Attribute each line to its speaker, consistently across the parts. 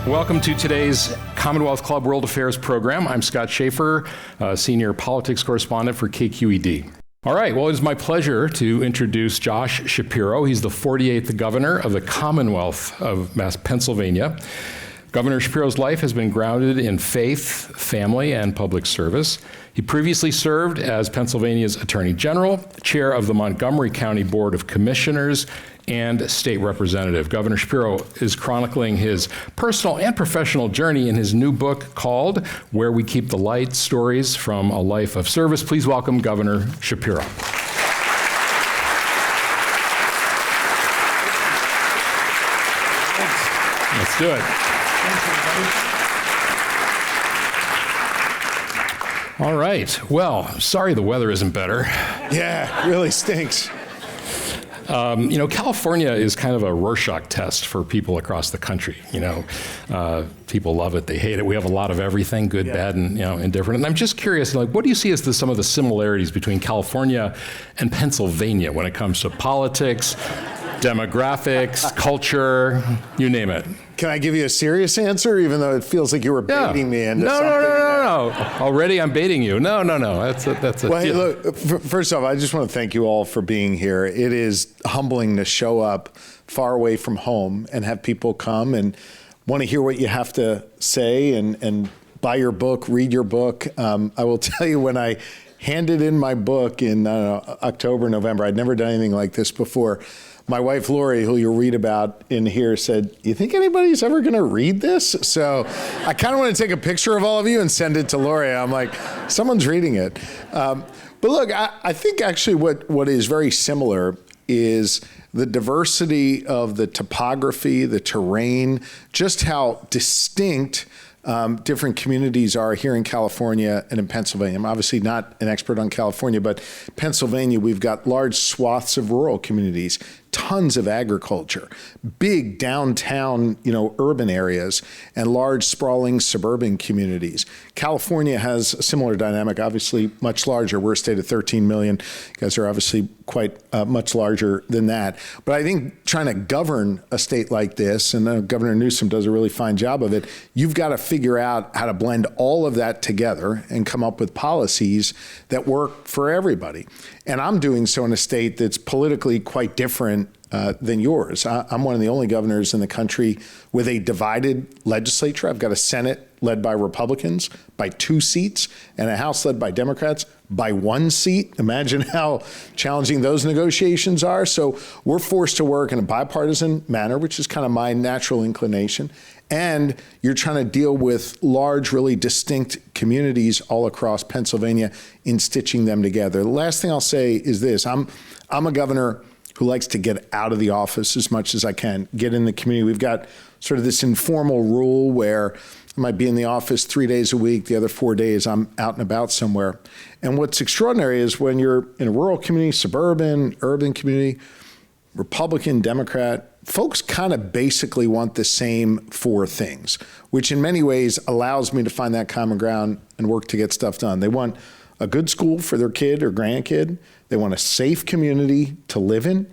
Speaker 1: Welcome to today's Commonwealth Club World Affairs program. I'm Scott Schaefer, Senior Politics Correspondent for KQED. All right, well, it is my pleasure to introduce Josh Shapiro. He's the 48th governor of the Commonwealth of Pennsylvania. Governor Shapiro's life has been grounded in faith, family, and public service. He previously served as Pennsylvania's Attorney General, chair of the Montgomery County Board of Commissioners, and state representative. Governor Shapiro is chronicling his personal and professional journey in his new book called Where We Keep the Light: Stories from a Life of Service. Please welcome Governor Shapiro. Let's do it. All right. Well, sorry the weather isn't better.
Speaker 2: Yeah, it really stinks.
Speaker 1: California is kind of a Rorschach test for people across the country. People love it, they hate it. We have a lot of everything, good, bad, and indifferent. And I'm just curious, what do you see as some of the similarities between California and Pennsylvania when it comes to politics, demographics, culture, you name it?
Speaker 2: Can I give you a serious answer, even though it feels like you were baiting me into something?
Speaker 1: No. Already I'm baiting you. No. That's a
Speaker 2: well, hey, look, first off, I just want to thank you all for being here. It is humbling to show up far away from home and have people come and want to hear what you have to say and buy your book, read your book. I will tell you, when I handed in my book in October, November, I'd never done anything like this before. My wife, Lori, who you'll read about in here, said, "You think anybody's ever going to read this?" So I kind of want to take a picture of all of you and send it to Lori. I'm like, someone's reading it. But look, I think actually what is very similar is the diversity of the topography, the terrain, just how distinct different communities are here in California and in Pennsylvania. I'm obviously not an expert on California, but Pennsylvania, we've got large swaths of rural communities, tons of agriculture, big downtown, urban areas, and large sprawling suburban communities. California has a similar dynamic, obviously much larger. We're a state of 13 million. You guys are obviously quite much larger than that. But I think trying to govern a state like this, and Governor Newsom does a really fine job of it, you've got to figure out how to blend all of that together and come up with policies that work for everybody. And I'm doing so in a state that's politically quite different than yours. I'm one of the only governors in the country with a divided legislature. I've got a Senate led by Republicans by 2 seats and a House led by Democrats by 1 seat. Imagine how challenging those negotiations are. So we're forced to work in a bipartisan manner, which is kind of my natural inclination. And you're trying to deal with large, really distinct communities all across Pennsylvania in stitching them together. The last thing I'll say is this. I'm a governor who likes to get out of the office as much as I can, get in the community. We've got sort of this informal rule where I might be in the office 3 days a week, the other 4 days I'm out and about somewhere. And what's extraordinary is when you're in a rural community, suburban, urban community, Republican, Democrat, folks kind of basically want the same 4 things, which in many ways allows me to find that common ground and work to get stuff done. They want a good school for their kid or grandkid. They want a safe community to live in.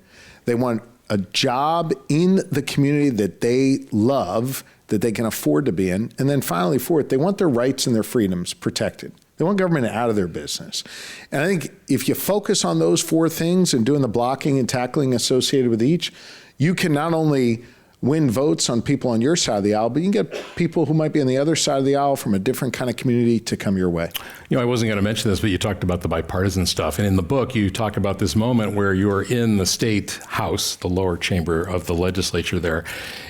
Speaker 2: They want a job in the community that they love, that they can afford to be in. And then finally, fourth, they want their rights and their freedoms protected. They want government out of their business. And I think if you focus on those 4 things and doing the blocking and tackling associated with each, you can not only win votes on people on your side of the aisle, but you can get people who might be on the other side of the aisle from a different kind of community to come your way.
Speaker 1: I wasn't going to mention this, but you talked about the bipartisan stuff. And in the book, you talk about this moment where you're in the state house, the lower chamber of the legislature there,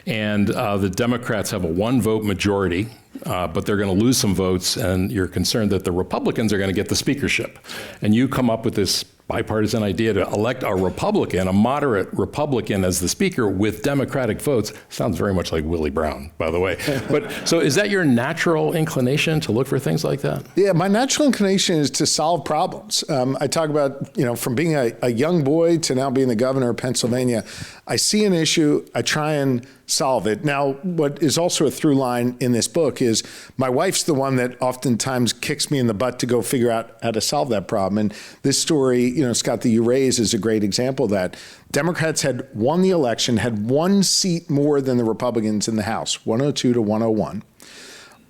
Speaker 1: and the Democrats have a 1-vote majority, but they're going to lose some votes, and you're concerned that the Republicans are going to get the speakership. And you come up with this bipartisan idea to elect a Republican, a moderate Republican, as the speaker with Democratic votes. Sounds very much like Willie Brown, by the way. But so is that your natural inclination to look for things like that?
Speaker 2: Yeah, my natural inclination is to solve problems. I talk about, from being a young boy to now being the governor of Pennsylvania, I see an issue, I try and solve it. Now, what is also a through line in this book is my wife's the one that oftentimes kicks me in the butt to go figure out how to solve that problem. And this story Scott, that you raise is a great example of that. Democrats had won the election, had one seat more than the Republicans in the House, 102 to 101.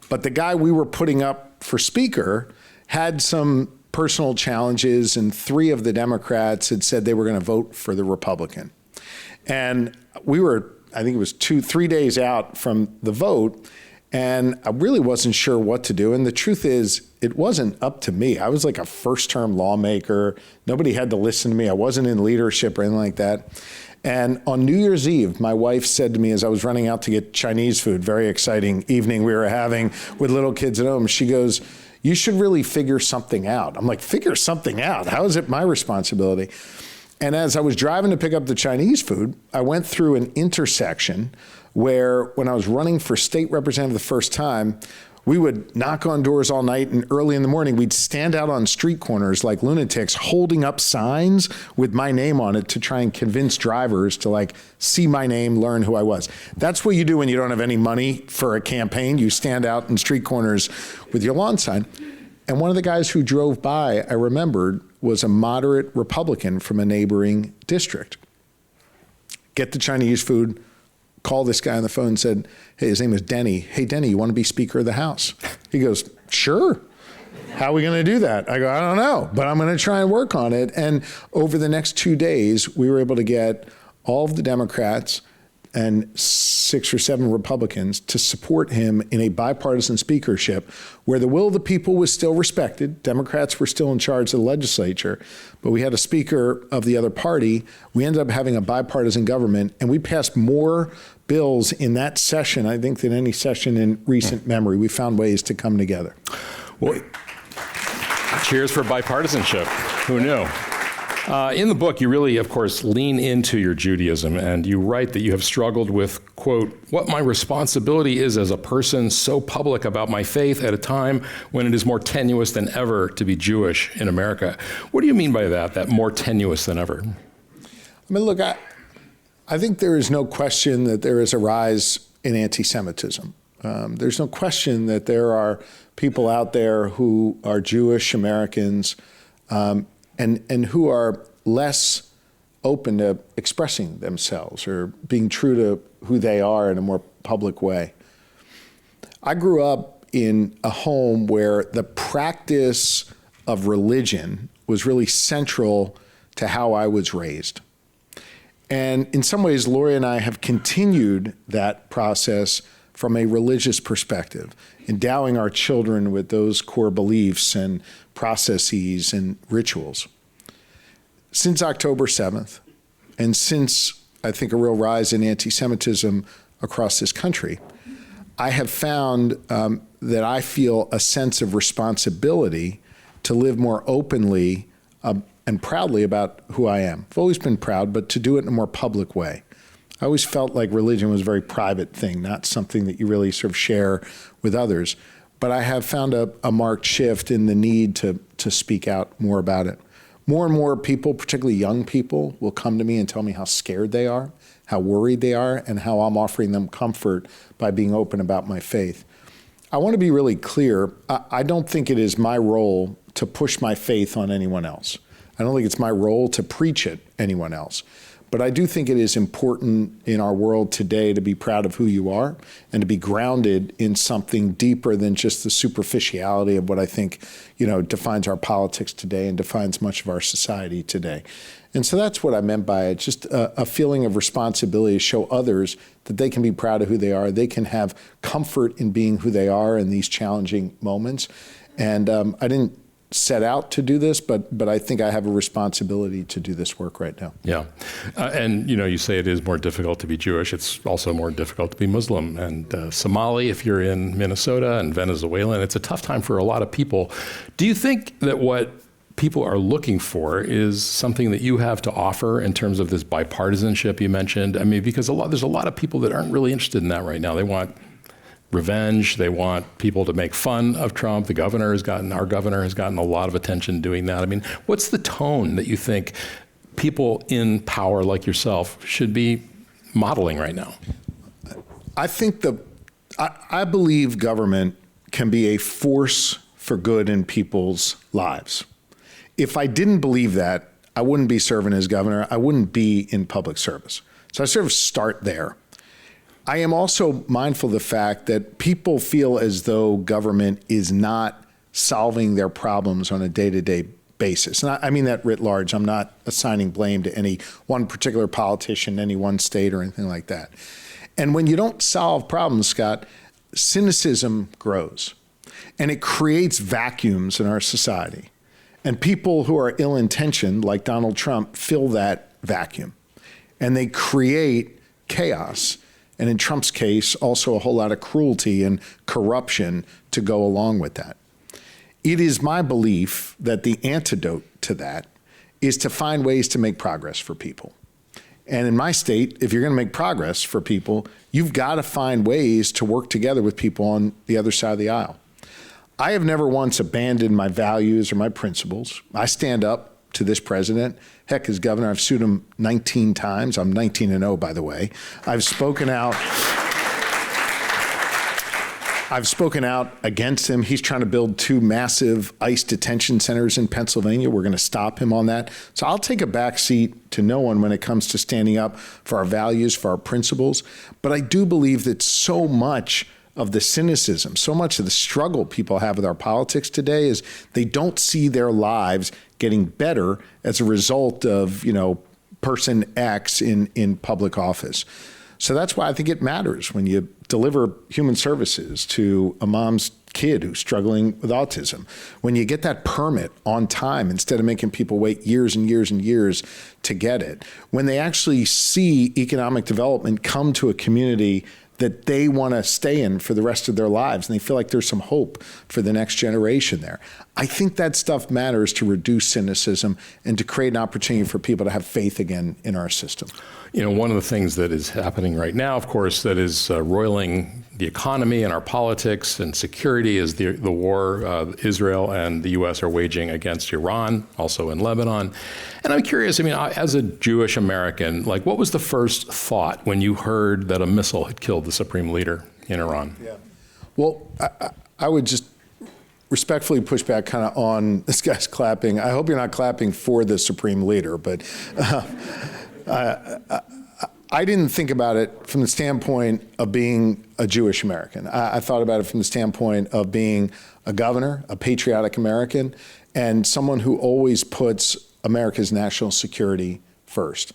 Speaker 2: But the guy we were putting up for Speaker had some personal challenges, and 3 of the Democrats had said they were going to vote for the Republican. And we were, I think it was 3 days out from the vote, and I really wasn't sure what to do. And the truth is, it wasn't up to me. I was like a first-term lawmaker. Nobody had to listen to me. I wasn't in leadership or anything like that. And on New Year's Eve, my wife said to me as I was running out to get Chinese food, very exciting evening we were having with little kids at home, she goes, "You should really figure something out." I'm like, figure something out? How is it my responsibility? And as I was driving to pick up the Chinese food, I went through an intersection where when I was running for state representative the first time, we would knock on doors all night, and early in the morning, we'd stand out on street corners like lunatics holding up signs with my name on it to try and convince drivers to see my name, learn who I was. That's what you do when you don't have any money for a campaign. You stand out in street corners with your lawn sign. And one of the guys who drove by, I remembered, was a moderate Republican from a neighboring district. Get the Chinese food, call this guy on the phone and said, hey, his name is Denny. Hey, Denny, you want to be Speaker of the House? He goes, sure. How are we going to do that? I go, I don't know, but I'm going to try and work on it. And over the next 2 days, we were able to get all of the Democrats and 6 or 7 Republicans to support him in a bipartisan speakership where the will of the people was still respected. Democrats were still in charge of the legislature, but we had a speaker of the other party. We ended up having a bipartisan government, and we passed more bills in that session, I think, than any session in recent memory. We found ways to come together.
Speaker 1: Well, cheers for bipartisanship. Who knew? In the book, you really, of course, lean into your Judaism, and you write that you have struggled with, quote, what my responsibility is as a person so public about my faith at a time when it is more tenuous than ever to be Jewish in America. What do you mean by that more tenuous than ever?
Speaker 2: I mean, look, I think there is no question that there is a rise in anti-Semitism. There's no question that there are people out there who are Jewish Americans and who are less open to expressing themselves or being true to who they are in a more public way. I grew up in a home where the practice of religion was really central to how I was raised. And in some ways, Lori and I have continued that process from a religious perspective, endowing our children with those core beliefs and processes and rituals. Since October 7th, and since I think a real rise in anti-Semitism across this country, I have found that I feel a sense of responsibility to live more openly and proudly about who I am. I've always been proud, but to do it in a more public way. I always felt like religion was a very private thing, not something that you really sort of share with others. But I have found a marked shift in the need to speak out more about it. More and more people, particularly young people, will come to me and tell me how scared they are, how worried they are, and how I'm offering them comfort by being open about my faith. I want to be really clear. I don't think it is my role to push my faith on anyone else. I don't think it's my role to preach it anyone else. But I do think it is important in our world today to be proud of who you are and to be grounded in something deeper than just the superficiality of what I think, defines our politics today and defines much of our society today. And so that's what I meant by it, just a feeling of responsibility to show others that they can be proud of who they are. They can have comfort in being who they are in these challenging moments. And I didn't set out to do this, but I think I have a responsibility to do this work right now.
Speaker 1: Yeah. And, you say it is more difficult to be Jewish. It's also more difficult to be Muslim and Somali if you're in Minnesota and Venezuelan. It's a tough time for a lot of people. Do you think that what people are looking for is something that you have to offer in terms of this bipartisanship you mentioned? I mean, because there's a lot of people that aren't really interested in that right now. They want revenge. They want people to make fun of Trump. Our governor has gotten a lot of attention doing that. I mean, what's the tone that you think people in power like yourself should be modeling right now?
Speaker 2: I think I believe government can be a force for good in people's lives. If I didn't believe that, I wouldn't be serving as governor. I wouldn't be in public service. So I sort of start there. I am also mindful of the fact that people feel as though government is not solving their problems on a day-to-day basis. And I mean that writ large. I'm not assigning blame to any one particular politician, any one state or anything like that. And when you don't solve problems, Scott, cynicism grows. And it creates vacuums in our society. And people who are ill-intentioned, like Donald Trump, fill that vacuum. And they create chaos. And in Trump's case, also a whole lot of cruelty and corruption to go along with that. It is my belief that the antidote to that is to find ways to make progress for people. And in my state, if you're going to make progress for people, you've got to find ways to work together with people on the other side of the aisle. I have never once abandoned my values or my principles. I stand up to this president. Heck, as governor, I've sued him 19 times. I'm 19-0, by the way. I've spoken out against him. He's trying to build 2 massive ICE detention centers in Pennsylvania. We're going to stop him on that. So I'll take a back seat to no one when it comes to standing up for our values, for our principles. But I do believe that so much of the cynicism, so much of the struggle people have with our politics today is they don't see their lives getting better as a result of, person X in public office. So that's why I think it matters when you deliver human services to a mom's kid who's struggling with autism, when you get that permit on time instead of making people wait years and years and years to get it, when they actually see economic development come to a community that they want to stay in for the rest of their lives, and they feel like there's some hope for the next generation there. I think that stuff matters to reduce cynicism and to create an opportunity for people to have faith again in our system.
Speaker 1: One of the things that is happening right now, of course, that is roiling the economy and our politics and security is the war Israel and the U.S. are waging against Iran, also in Lebanon. And I'm curious, as a Jewish American, what was the first thought when you heard that a missile had killed the supreme leader in Iran?
Speaker 2: Yeah. Well, I would just respectfully push back kind of on this guy's clapping. I hope you're not clapping for the supreme leader, but I didn't think about it from the standpoint of being a Jewish American. I thought about it from the standpoint of being a governor, a patriotic American, and someone who always puts America's national security first.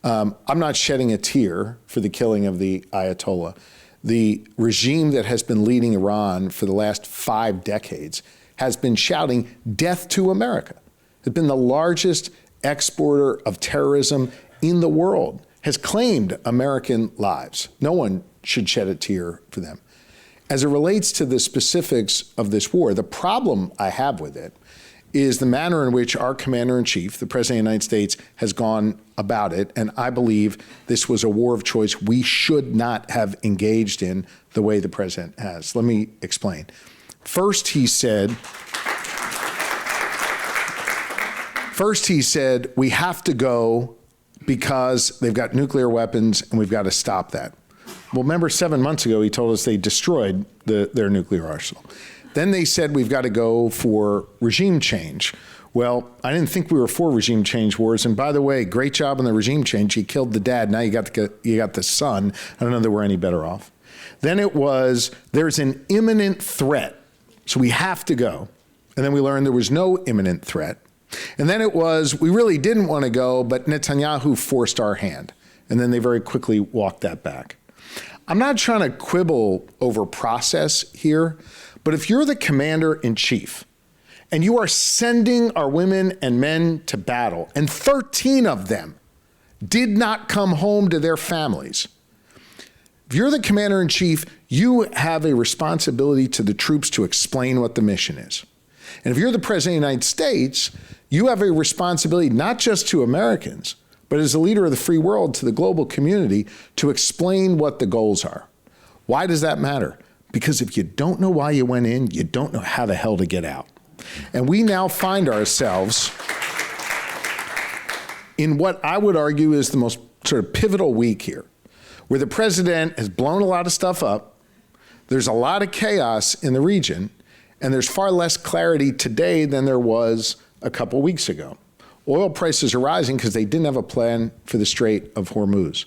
Speaker 2: I'm not shedding a tear for the killing of the Ayatollah. The regime that has been leading Iran for the last 5 decades has been shouting death to America. It's been the largest exporter of terrorism in the world, has claimed American lives. No one should shed a tear for them. As it relates to the specifics of this war, the problem I have with it is the manner in which our commander-in-chief, the President of the United States, has gone about it. And I believe this was a war of choice we should not have engaged in the way the president has. Let me explain. First, he said, we have to go because they've got nuclear weapons and we've got to stop that. Well, remember 7 months ago, he told us they destroyed their nuclear arsenal. Then they said we've got to go for regime change. Well, I didn't think we were for regime change wars. And by the way, great job on the regime change. You killed the dad. Now you got the son. I don't know that we're any better off. Then it was, there's an imminent threat, so we have to go. And then we learned there was no imminent threat. And then it was, we really didn't want to go, but Netanyahu forced our hand. And then they very quickly walked that back. I'm not trying to quibble over process here, but if you're the commander-in-chief and you are sending our women and men to battle, and 13 of them did not come home to their families, if you're the commander-in-chief, you have a responsibility to the troops to explain what the mission is. And if you're the President of the United States, you have a responsibility not just to Americans, but as a leader of the free world to the global community to explain what the goals are. Why does that matter? Because if you don't know why you went in, you don't know how the hell to get out. And we now find ourselves in what I would argue is the most sort of pivotal week here, where the president has blown a lot of stuff up, there's a lot of chaos in the region, and there's far less clarity today than there was a couple weeks ago. Oil prices are rising because they didn't have a plan for the Strait of Hormuz.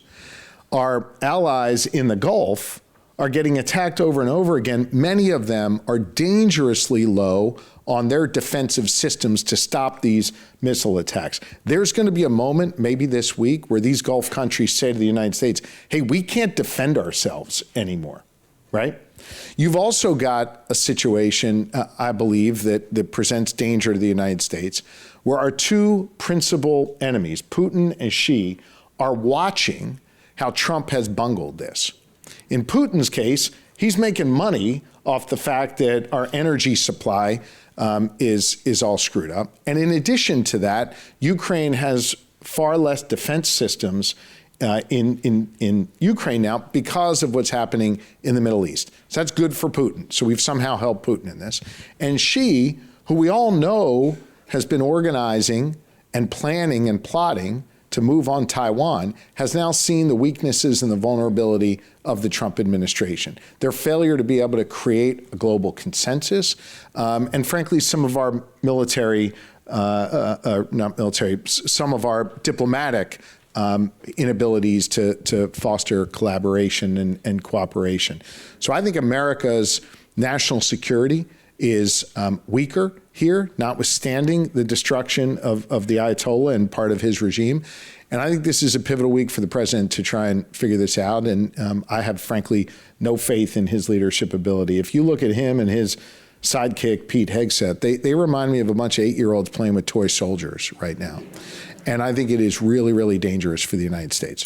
Speaker 2: Our allies in the Gulf are getting attacked over and over again. Many of them are dangerously low on their defensive systems to stop these missile attacks. There's going to be a moment, maybe this week, where these Gulf countries say to the United States, hey, we can't defend ourselves anymore, right? You've also got a situation, I believe, that presents danger to the United States, where our two principal enemies, Putin and Xi, are watching how Trump has bungled this. In Putin's case, he's making money off the fact that our energy supply is all screwed up. And in addition to that, Ukraine has far less defense systems in Ukraine now because of what's happening in the Middle East. So that's good for Putin. So we've somehow helped Putin in this. And Xi, who we all know has been organizing and planning and plotting to move on Taiwan, has now seen the weaknesses and the vulnerability of the Trump administration. Their failure to be able to create a global consensus, and frankly, some of our military, not military, some of our diplomatic inabilities to foster collaboration and cooperation. So I think America's national security is weaker here, notwithstanding the destruction of the Ayatollah and part of his regime. And I think this is a pivotal week for the president to try and figure this out. And I have, frankly, no faith in his leadership ability. If you look at him and his sidekick, Pete Hegseth, they remind me of a bunch of 8-year-olds playing with toy soldiers right now. And I think it is really, really dangerous for the United States.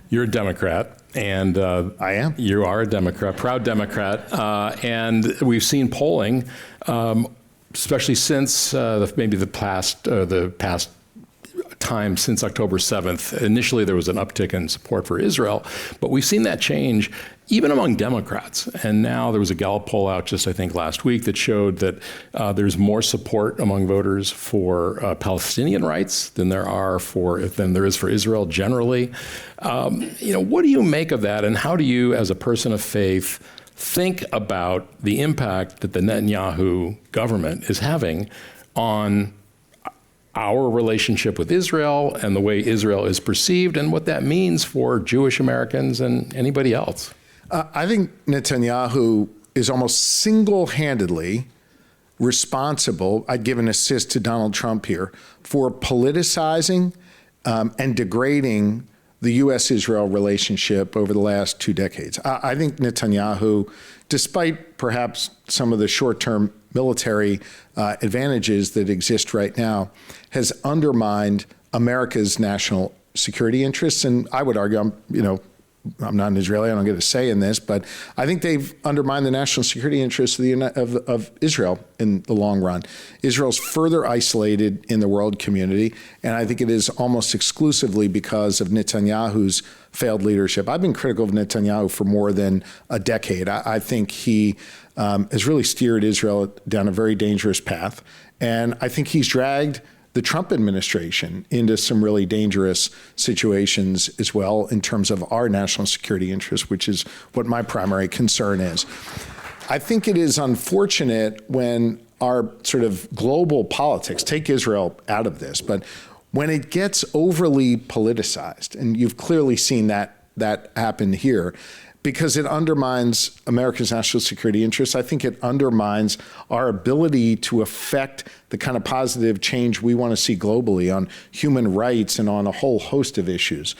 Speaker 1: You're a Democrat, and
Speaker 2: I am.
Speaker 1: You are a Democrat, proud Democrat, and we've seen polling, especially since maybe the past time since October 7th. Initially, there was an uptick in support for Israel, but we've seen that change even among Democrats. And now there was a Gallup poll out just, I think, last week that showed that there's more support among voters for Palestinian rights than there is for Israel generally. What do you make of that, and how do you, as a person of faith, think about the impact that the Netanyahu government is having on our relationship with Israel and the way Israel is perceived, and what that means for Jewish Americans and anybody else?
Speaker 2: I think Netanyahu is almost single-handedly responsible, I'd give an assist to Donald Trump here, for politicizing and degrading the U.S.-Israel relationship over the last 2 decades. I think Netanyahu, despite perhaps some of the short-term military advantages that exist right now, has undermined America's national security interests. And I would argue, I'm not an Israeli, I don't get a say in this, but I think they've undermined the national security interests of Israel in the long run. Israel's further isolated in the world community, and I think it is almost exclusively because of Netanyahu's failed leadership. I've been critical of Netanyahu for more than a decade. I think he has really steered Israel down a very dangerous path, and I think he's dragged the Trump administration into some really dangerous situations as well in terms of our national security interests, which is what my primary concern is. I think it is unfortunate when our sort of global politics, take Israel out of this, but when it gets overly politicized, and you've clearly seen that happen here, because it undermines America's national security interests. I think it undermines our ability to affect the kind of positive change we want to see globally on human rights and on a whole host of issues.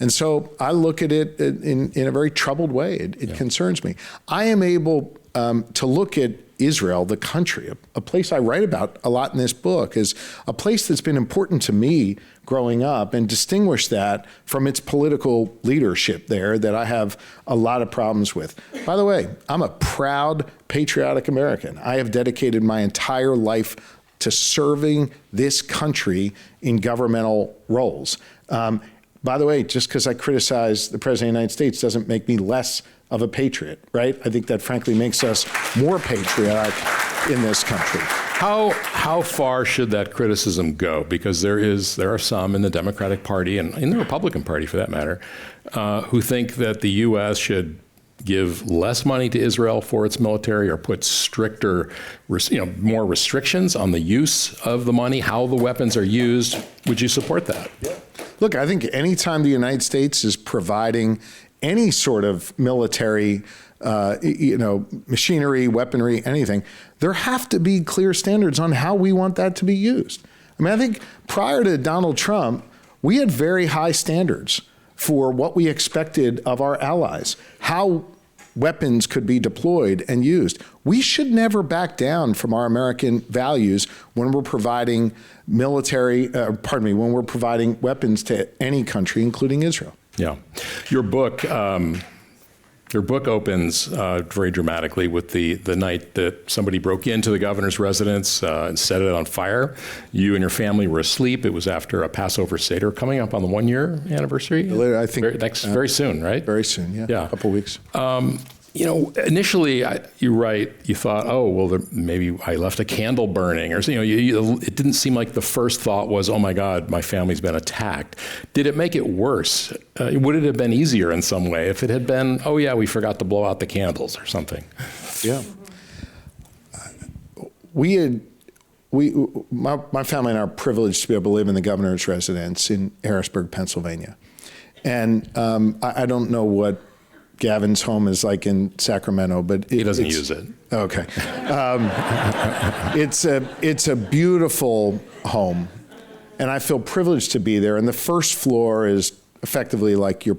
Speaker 2: And so I look at it in a very troubled way. It concerns me. I am able to look at Israel, the country, a place I write about a lot in this book, is a place that's been important to me growing up, and distinguish that from its political leadership there that I have a lot of problems with. By the way, I'm a proud, patriotic American. I have dedicated my entire life to serving this country in governmental roles. By the way, just because I criticize the President of the United States doesn't make me less of a patriot, right? I think that frankly makes us more patriotic in this country.
Speaker 1: How far should that criticism go? Because there are some in the Democratic Party and in the Republican Party, for that matter, who think that the U.S. should give less money to Israel for its military or put stricter, more restrictions on the use of the money, how the weapons are used? Would you support that?
Speaker 2: Look, I think anytime the United States is providing any sort of military, machinery, weaponry, anything, there have to be clear standards on how we want that to be used. I mean, I think prior to Donald Trump, we had very high standards for what we expected of our allies, how weapons could be deployed and used. We should never back down from our American values when we're providing when we're providing weapons to any country, including Israel.
Speaker 1: Yeah. Your book opens very dramatically with the night that somebody broke into the governor's residence and set it on fire. You and your family were asleep. It was after a Passover Seder coming up on the 1-year anniversary.
Speaker 2: I think
Speaker 1: very soon, right?
Speaker 2: Very soon, yeah. A couple weeks.
Speaker 1: Initially, you thought, oh, well, maybe I left a candle burning, or it didn't seem like the first thought was, oh my God, my family's been attacked. Did it make it worse? Would it have been easier in some way if it had been, oh yeah, we forgot to blow out the candles or something?
Speaker 2: Yeah. My family and I are privileged to be able to live in the governor's residence in Harrisburg, Pennsylvania. And I don't know what Gavin's home is like in Sacramento, but
Speaker 1: he doesn't use it.
Speaker 2: Okay. It's a beautiful home, and I feel privileged to be there. And the first floor is effectively like your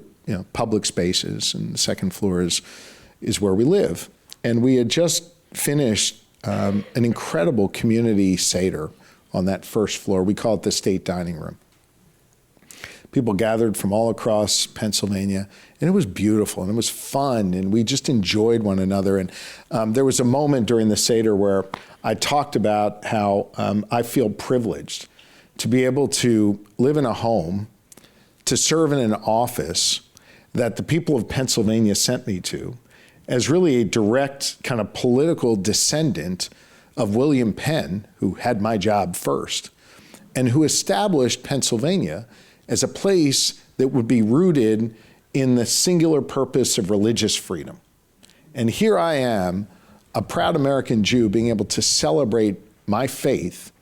Speaker 2: public spaces, and the second floor is where we live. And we had just finished an incredible community Seder on that first floor. We call it the state dining room. People gathered from all across Pennsylvania, and it was beautiful, and it was fun, and we just enjoyed one another. And there was a moment during the Seder where I talked about how I feel privileged to be able to live in a home, to serve in an office that the people of Pennsylvania sent me to, as really a direct kind of political descendant of William Penn, who had my job first, and who established Pennsylvania as a place that would be rooted in the singular purpose of religious freedom. And here I am, a proud American Jew, being able to celebrate my faith,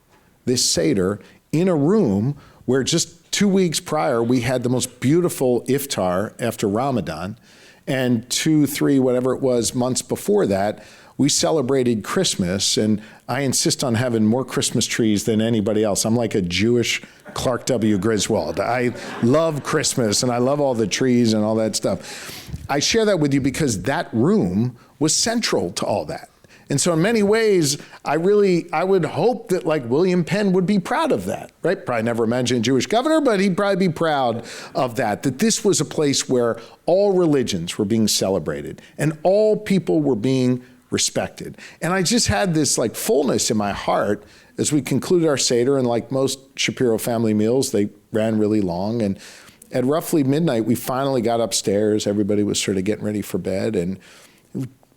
Speaker 2: this Seder, in a room where just 2 weeks prior, we had the most beautiful iftar after Ramadan, and 2, 3, whatever it was, months before that, we celebrated Christmas, and I insist on having more Christmas trees than anybody else. I'm like a Jewish Clark W. Griswold. I love Christmas, and I love all the trees and all that stuff. I share that with you because that room was central to all that. And so in many ways, I would hope that like William Penn would be proud of that, right? Probably never imagined a Jewish governor, but he'd probably be proud of that this was a place where all religions were being celebrated and all people were being respected. And I just had this like fullness in my heart as we concluded our Seder, and like most Shapiro family meals, they ran really long. And at roughly midnight, we finally got upstairs. Everybody was sort of getting ready for bed and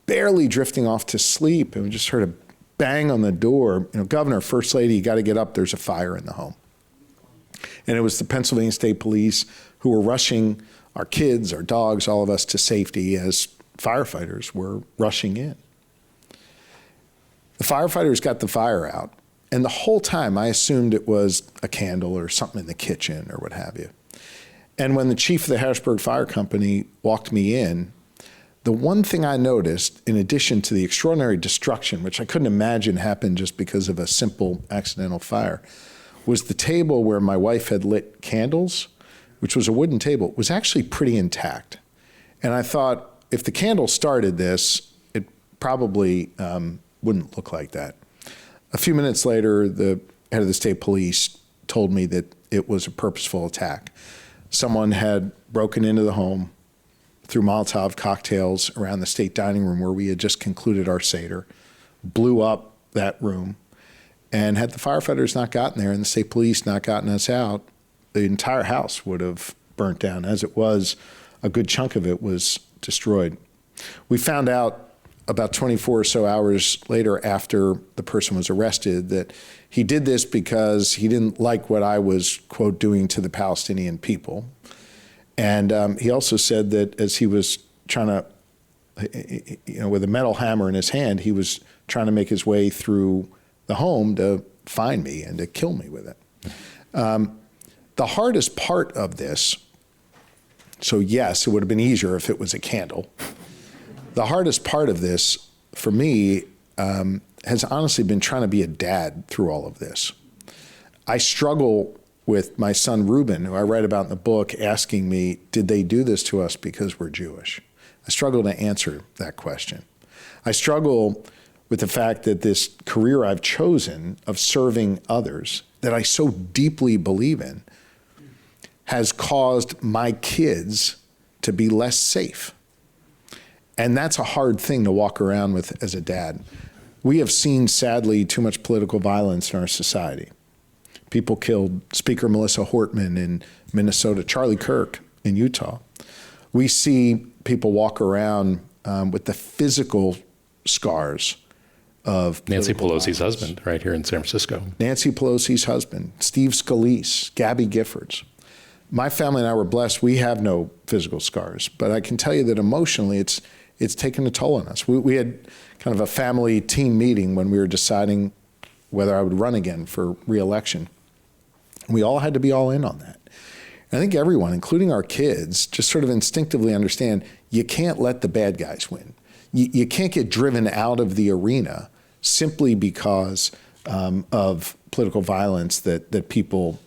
Speaker 2: barely drifting off to sleep. And we just heard a bang on the door. Governor, First Lady, you got to get up. There's a fire in the home. And it was the Pennsylvania State Police who were rushing our kids, our dogs, all of us to safety as firefighters were rushing in. The firefighters got the fire out, and the whole time I assumed it was a candle or something in the kitchen or what have you. And when the chief of the Harrisburg Fire Company walked me in, the one thing I noticed, in addition to the extraordinary destruction, which I couldn't imagine happened just because of a simple accidental fire, was the table where my wife had lit candles, which was a wooden table, was actually pretty intact. And I thought, if the candle started this, it probably wouldn't look like that. A few minutes later, the head of the state police told me that it was a purposeful attack. Someone had broken into the home, threw Molotov cocktails around the state dining room where we had just concluded our Seder, blew up that room, and had the firefighters not gotten there and the state police not gotten us out, the entire house would have burnt down. As it was, a good chunk of it was destroyed. We found out about 24 or so hours later, after the person was arrested, that he did this because he didn't like what I was, quote, doing to the Palestinian people. And he also said that as he was trying to with a metal hammer in his hand, he was trying to make his way through the home to find me and to kill me with it. The hardest part of this, so yes, it would have been easier if it was a candle. The hardest part of this for me has honestly been trying to be a dad through all of this. I struggle with my son Reuben, who I write about in the book, asking me, did they do this to us because we're Jewish? I struggle to answer that question. I struggle with the fact that this career I've chosen of serving others that I so deeply believe in has caused my kids to be less safe. And that's a hard thing to walk around with as a dad. We have seen, sadly, too much political violence in our society. People killed Speaker Melissa Hortman in Minnesota, Charlie Kirk in Utah. We see people walk around with the physical scars of
Speaker 1: Nancy Pelosi's husband right here in San Francisco.
Speaker 2: Nancy Pelosi's husband, Steve Scalise, Gabby Giffords. My family and I were blessed. We have no physical scars, but I can tell you that emotionally it's taken a toll on us. We had kind of a family team meeting when we were deciding whether I would run again for re-election. We all had to be all in on that. And I think everyone, including our kids, just sort of instinctively understand you can't let the bad guys win. You can't get driven out of the arena simply because of political violence that people,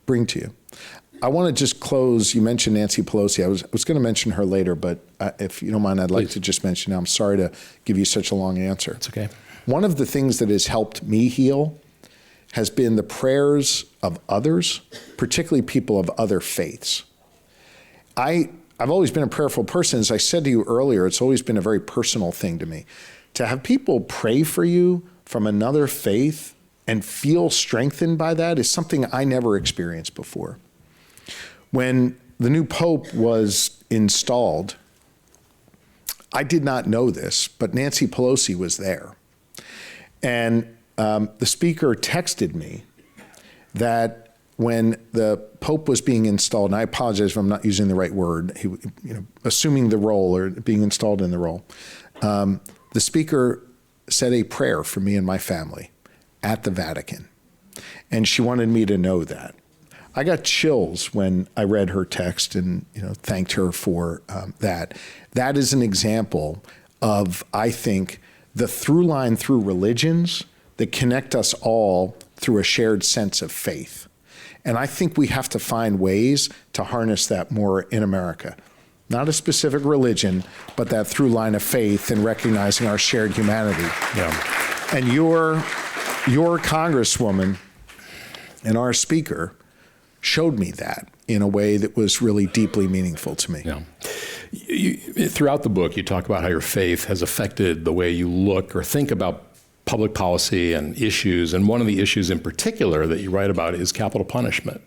Speaker 2: bring to you. I want to just close. You mentioned Nancy Pelosi. I was going to mention her later, but if you don't mind, I'd like to just mention now. I'm sorry to give you such a long answer.
Speaker 1: It's okay.
Speaker 2: One of the things that has helped me heal has been the prayers of others, particularly people of other faiths. I've always been a prayerful person. As I said to you earlier, it's always been a very personal thing to me. To have people pray for you from another faith and feel strengthened by that is something I never experienced before. When the new pope was installed, I did not know this, but Nancy Pelosi was there. And the speaker texted me that when the pope was being installed, and I apologize if I'm not using the right word, assuming the role or being installed in the role, the speaker said a prayer for me and my family at the Vatican. And she wanted me to know that. I got chills when I read her text and thanked her for that. That is an example of, I think, the through line through religions that connect us all through a shared sense of faith. And I think we have to find ways to harness that more in America. Not a specific religion, but that through line of faith and recognizing our shared humanity.
Speaker 1: Yeah.
Speaker 2: And your congresswoman and our speaker showed me that in a way that was really deeply meaningful to me.
Speaker 1: Yeah. Throughout the book, you talk about how your faith has affected the way you look or think about public policy and issues. And one of the issues in particular that you write about is capital punishment,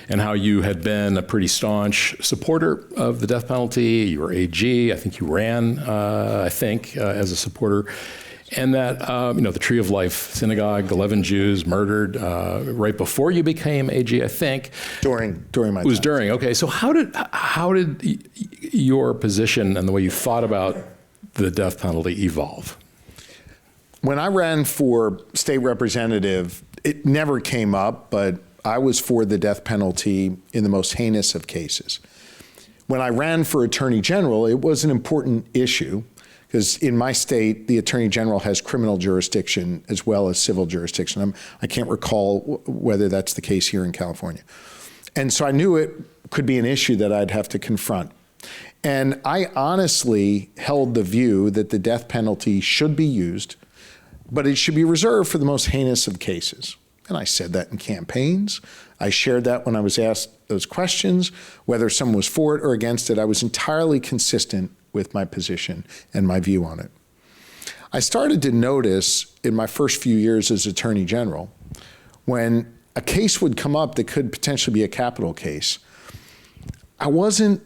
Speaker 1: and how you had been a pretty staunch supporter of the death penalty. You were AG. I think you ran, as a supporter. And that, the Tree of Life Synagogue, 11 Jews murdered right before you became AG, I think.
Speaker 2: During my time.
Speaker 1: It was during. Okay, so how did your position and the way you thought about the death penalty evolve?
Speaker 2: When I ran for state representative, it never came up, but I was for the death penalty in the most heinous of cases. When I ran for attorney general, it was an important issue, because in my state, the attorney general has criminal jurisdiction as well as civil jurisdiction. I can't recall whether that's the case here in California. And so I knew it could be an issue that I'd have to confront. And I honestly held the view that the death penalty should be used, but it should be reserved for the most heinous of cases. And I said that in campaigns. I shared that when I was asked those questions, whether someone was for it or against it. I was entirely consistent with my position and my view on it. I started to notice in my first few years as Attorney General, when a case would come up that could potentially be a capital case, I wasn't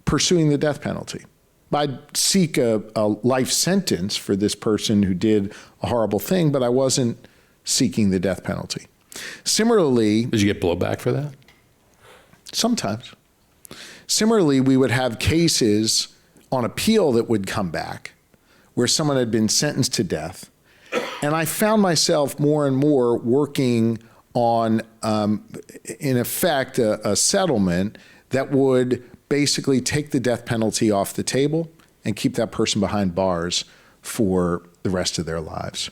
Speaker 2: pursuing the death penalty. I'd seek a life sentence for this person who did a horrible thing, but I wasn't seeking the death penalty. Similarly—
Speaker 1: Did you get blowback for that?
Speaker 2: Sometimes. Similarly, we would have cases on appeal that would come back where someone had been sentenced to death. And I found myself more and more working on, in effect, a settlement that would basically take the death penalty off the table and keep that person behind bars for the rest of their lives.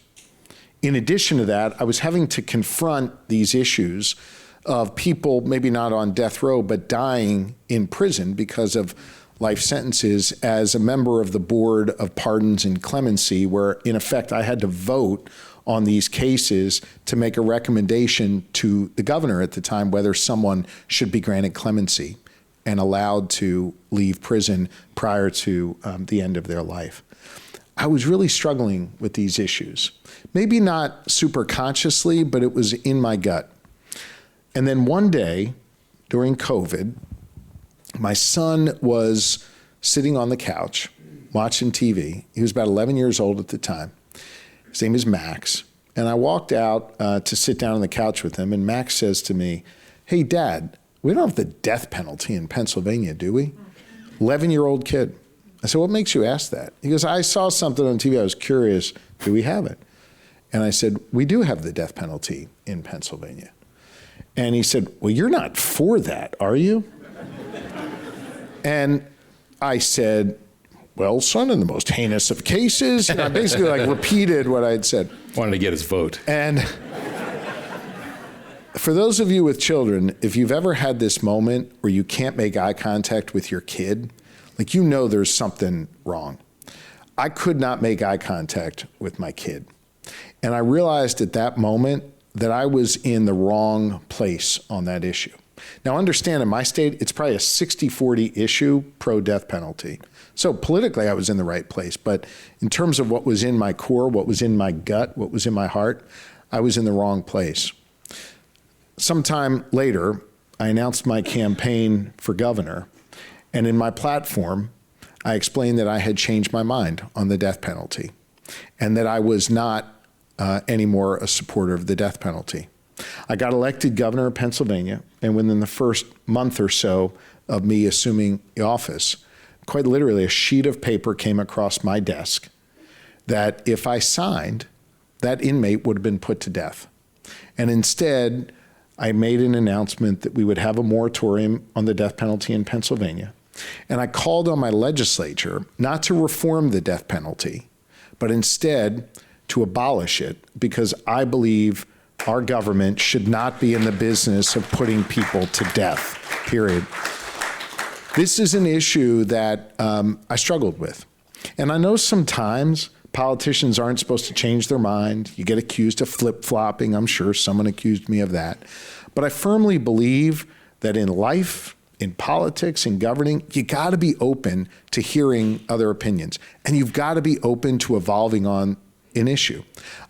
Speaker 2: In addition to that, I was having to confront these issues of people maybe not on death row, but dying in prison because of life sentences as a member of the Board of Pardons and Clemency, where in effect I had to vote on these cases to make a recommendation to the governor at the time whether someone should be granted clemency and allowed to leave prison prior to the end of their life. I was really struggling with these issues. Maybe not super consciously, but it was in my gut. And then one day during COVID, my son was sitting on the couch watching TV. He was about 11 years old at the time. His name is Max. And I walked out to sit down on the couch with him, and Max says to me, "Hey, Dad, we don't have the death penalty in Pennsylvania, do we?" 11-year-old kid. I said, "What makes you ask that?" He goes, "I saw something on TV. I was curious. Do we have it?" And I said, "We do have the death penalty in Pennsylvania." And he said, "Well, you're not for that, are you?" And I said, "Well, son, in the most heinous of cases," and I basically repeated what I had said.
Speaker 1: Wanted to get his vote.
Speaker 2: And for those of you with children, if you've ever had this moment where you can't make eye contact with your kid, you know there's something wrong. I could not make eye contact with my kid. And I realized at that moment that I was in the wrong place on that issue. Now, understand, in my state, it's probably a 60-40 issue pro-death penalty. So politically, I was in the right place. But in terms of what was in my core, what was in my gut, what was in my heart, I was in the wrong place. Sometime later, I announced my campaign for governor. And in my platform, I explained that I had changed my mind on the death penalty and that I was not anymore a supporter of the death penalty. I got elected governor of Pennsylvania, and within the first month or so of me assuming the office, quite literally a sheet of paper came across my desk that if I signed, that inmate would have been put to death. And instead, I made an announcement that we would have a moratorium on the death penalty in Pennsylvania. And I called on my legislature not to reform the death penalty, but instead to abolish it, because I believe our government should not be in the business of putting people to death, period. This is an issue that I struggled with. And I know sometimes politicians aren't supposed to change their mind. You get accused of flip-flopping. I'm sure someone accused me of that. But I firmly believe that in life, in politics, in governing, you got to be open to hearing other opinions. And you've got to be open to evolving on an issue.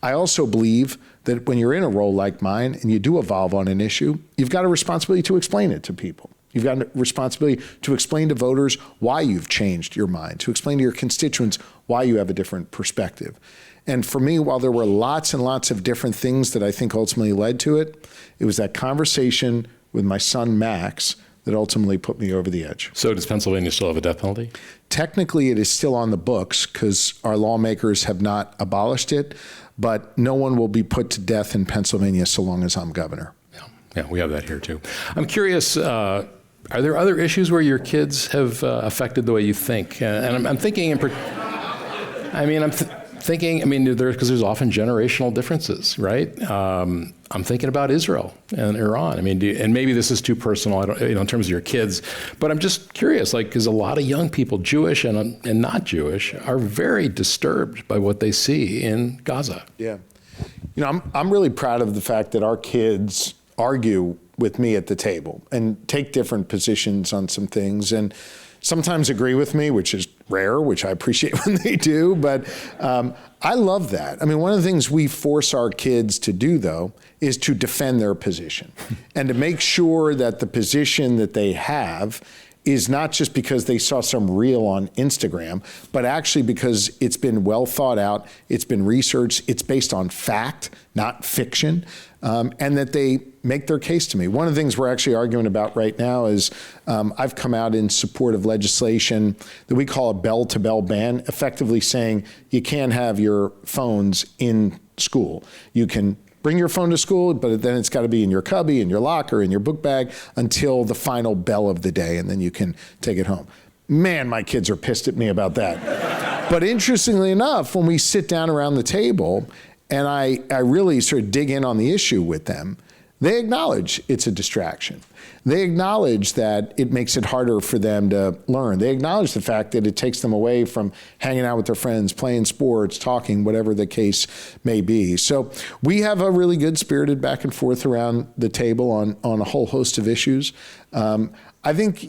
Speaker 2: I also believe that when you're in a role like mine and you do evolve on an issue, you've got a responsibility to explain it to people. You've got a responsibility to explain to voters why you've changed your mind, to explain to your constituents why you have a different perspective. And for me, while there were lots and lots of different things that I think ultimately led to it, it was that conversation with my son, Max, that ultimately put me over the edge.
Speaker 1: So does Pennsylvania still have a death penalty?
Speaker 2: Technically, it is still on the books because our lawmakers have not abolished it, but no one will be put to death in Pennsylvania so long as I'm governor.
Speaker 1: Yeah, we have that here too. I'm curious, are there other issues where your kids have affected the way you think? And I'm thinking, because there's often generational differences, right? I'm thinking about Israel and Iran. And maybe this is too personal, in terms of your kids, but I'm just curious, because a lot of young people, Jewish and not Jewish, are very disturbed by what they see in Gaza.
Speaker 2: Yeah. I'm really proud of the fact that our kids argue with me at the table and take different positions on some things, and sometimes agree with me, which is rare, which I appreciate when they do, but I love that. One of the things we force our kids to do, though, is to defend their position and to make sure that the position that they have is not just because they saw some reel on Instagram, but actually because it's been well thought out, it's been researched, it's based on fact, not fiction, and that they make their case to me. One of the things we're actually arguing about right now is I've come out in support of legislation that we call a bell-to-bell ban, effectively saying you can't have your phones in school. You can bring your phone to school, but then it's got to be in your cubby, in your locker, in your book bag until the final bell of the day, and then you can take it home. Man, my kids are pissed at me about that. But interestingly enough, when we sit down around the table and I really sort of dig in on the issue with them, they acknowledge it's a distraction. They acknowledge that it makes it harder for them to learn. They acknowledge the fact that it takes them away from hanging out with their friends, playing sports, talking, whatever the case may be. So we have a really good spirited back and forth around the table on a whole host of issues. I think,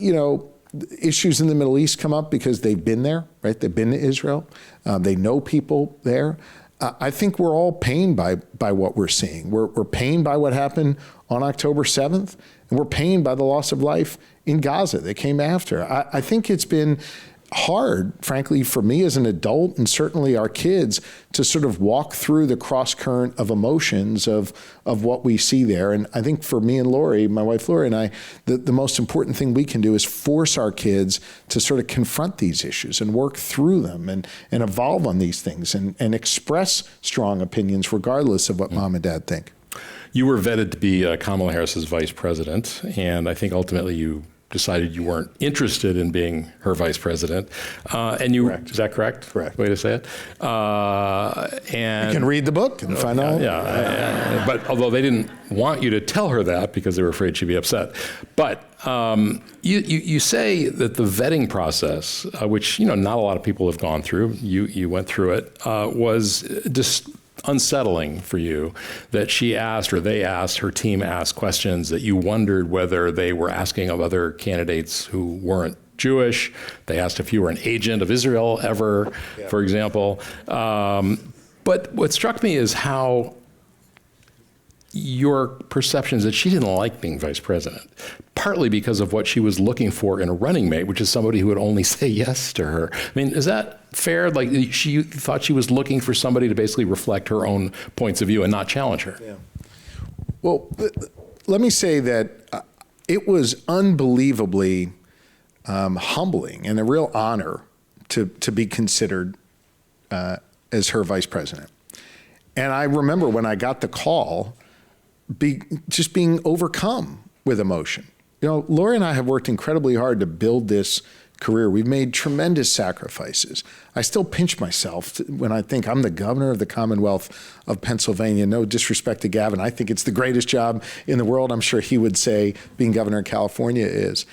Speaker 2: issues in the Middle East come up because they've been there, right? They've been to Israel. They know people there. I think we're all pained by what we're seeing. We're pained by what happened on October 7th, and we're pained by the loss of life in Gaza that came after. I think it's been hard, frankly, for me as an adult and certainly our kids to sort of walk through the cross current of emotions of what we see there. And I think for me and Lori, my wife Lori and I, the most important thing we can do is force our kids to sort of confront these issues and work through them and evolve on these things and express strong opinions regardless of what mom and dad think.
Speaker 1: You were vetted to be Kamala Harris's vice president, and I think ultimately you decided you weren't interested in being her vice president. And you,
Speaker 2: Correct.
Speaker 1: Is that correct?
Speaker 2: Correct.
Speaker 1: Way to say it? And
Speaker 2: You can read the book and find out.
Speaker 1: Yeah. But although they didn't want you to tell her that because they were afraid she'd be upset. But you say that the vetting process, which not a lot of people have gone through, you went through it, was just unsettling for you, that she asked, or they asked, her team asked questions that you wondered whether they were asking of other candidates who weren't Jewish. They asked if you were an agent of Israel ever, for example. But what struck me is how your perceptions that she didn't like being vice president, partly because of what she was looking for in a running mate, which is somebody who would only say yes to her. I mean, is that fair? Like, she thought she was looking for somebody to basically reflect her own points of view and not challenge her.
Speaker 2: Yeah. Well, let me say that it was unbelievably humbling and a real honor to be considered as her vice president. And I remember when I got the call, just being overcome with emotion. Lori and I have worked incredibly hard to build this career. We've made tremendous sacrifices. I still pinch myself when I think I'm the governor of the Commonwealth of Pennsylvania. No disrespect to Gavin. I think it's the greatest job in the world. I'm sure he would say being governor of California is.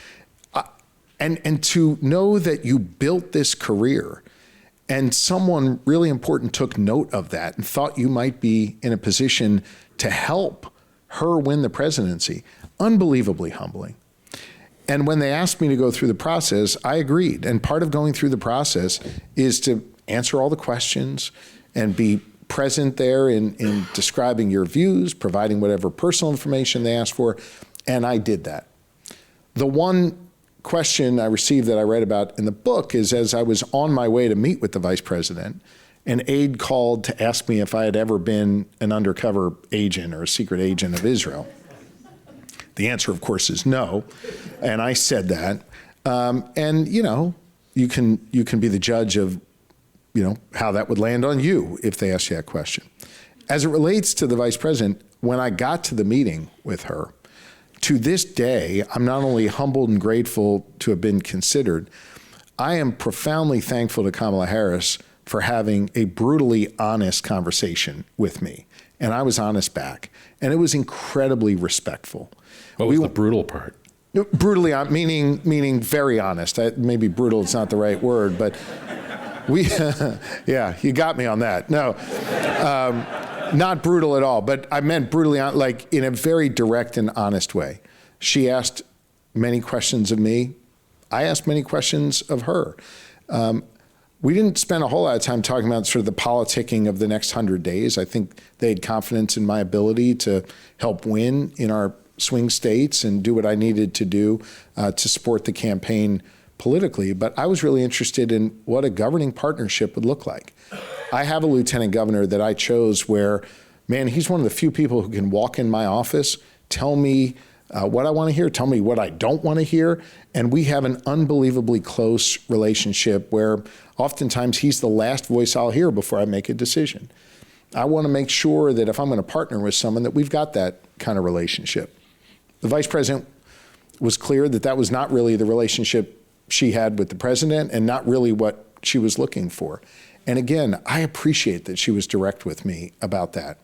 Speaker 2: And to know that you built this career and someone really important took note of that and thought you might be in a position to help her win the presidency, unbelievably humbling. And when they asked me to go through the process, I agreed. And part of going through the process is to answer all the questions and be present there in describing your views, providing whatever personal information they asked for. And I did that. The one question I received that I read about in the book is, as I was on my way to meet with the vice president, an aide called to ask me if I had ever been an undercover agent or a secret agent of Israel. The answer, of course, is no. And I said that. And, you can be the judge of, how that would land on you if they ask you that question. As it relates to the vice president, when I got to the meeting with her, to this day, I'm not only humbled and grateful to have been considered, I am profoundly thankful to Kamala Harris for having a brutally honest conversation with me. And I was honest back. And it was incredibly respectful.
Speaker 1: What was the brutal part?
Speaker 2: Brutally, meaning very honest. Maybe brutal is not the right word, but yeah, you got me on that. No, not brutal at all, but I meant brutally, like in a very direct and honest way. She asked many questions of me. I asked many questions of her. We didn't spend a whole lot of time talking about sort of the politicking of the next 100 days. I think they had confidence in my ability to help win in our swing states and do what I needed to do to support the campaign politically. But I was really interested in what a governing partnership would look like. I have a lieutenant governor that I chose where, man, he's one of the few people who can walk in my office, tell me what I want to hear, tell me what I don't want to hear. And we have an unbelievably close relationship where oftentimes he's the last voice I'll hear before I make a decision. I want to make sure that if I'm going to partner with someone, that we've got that kind of relationship. The vice president was clear that that was not really the relationship she had with the president and not really what she was looking for. And again, I appreciate that she was direct with me about that.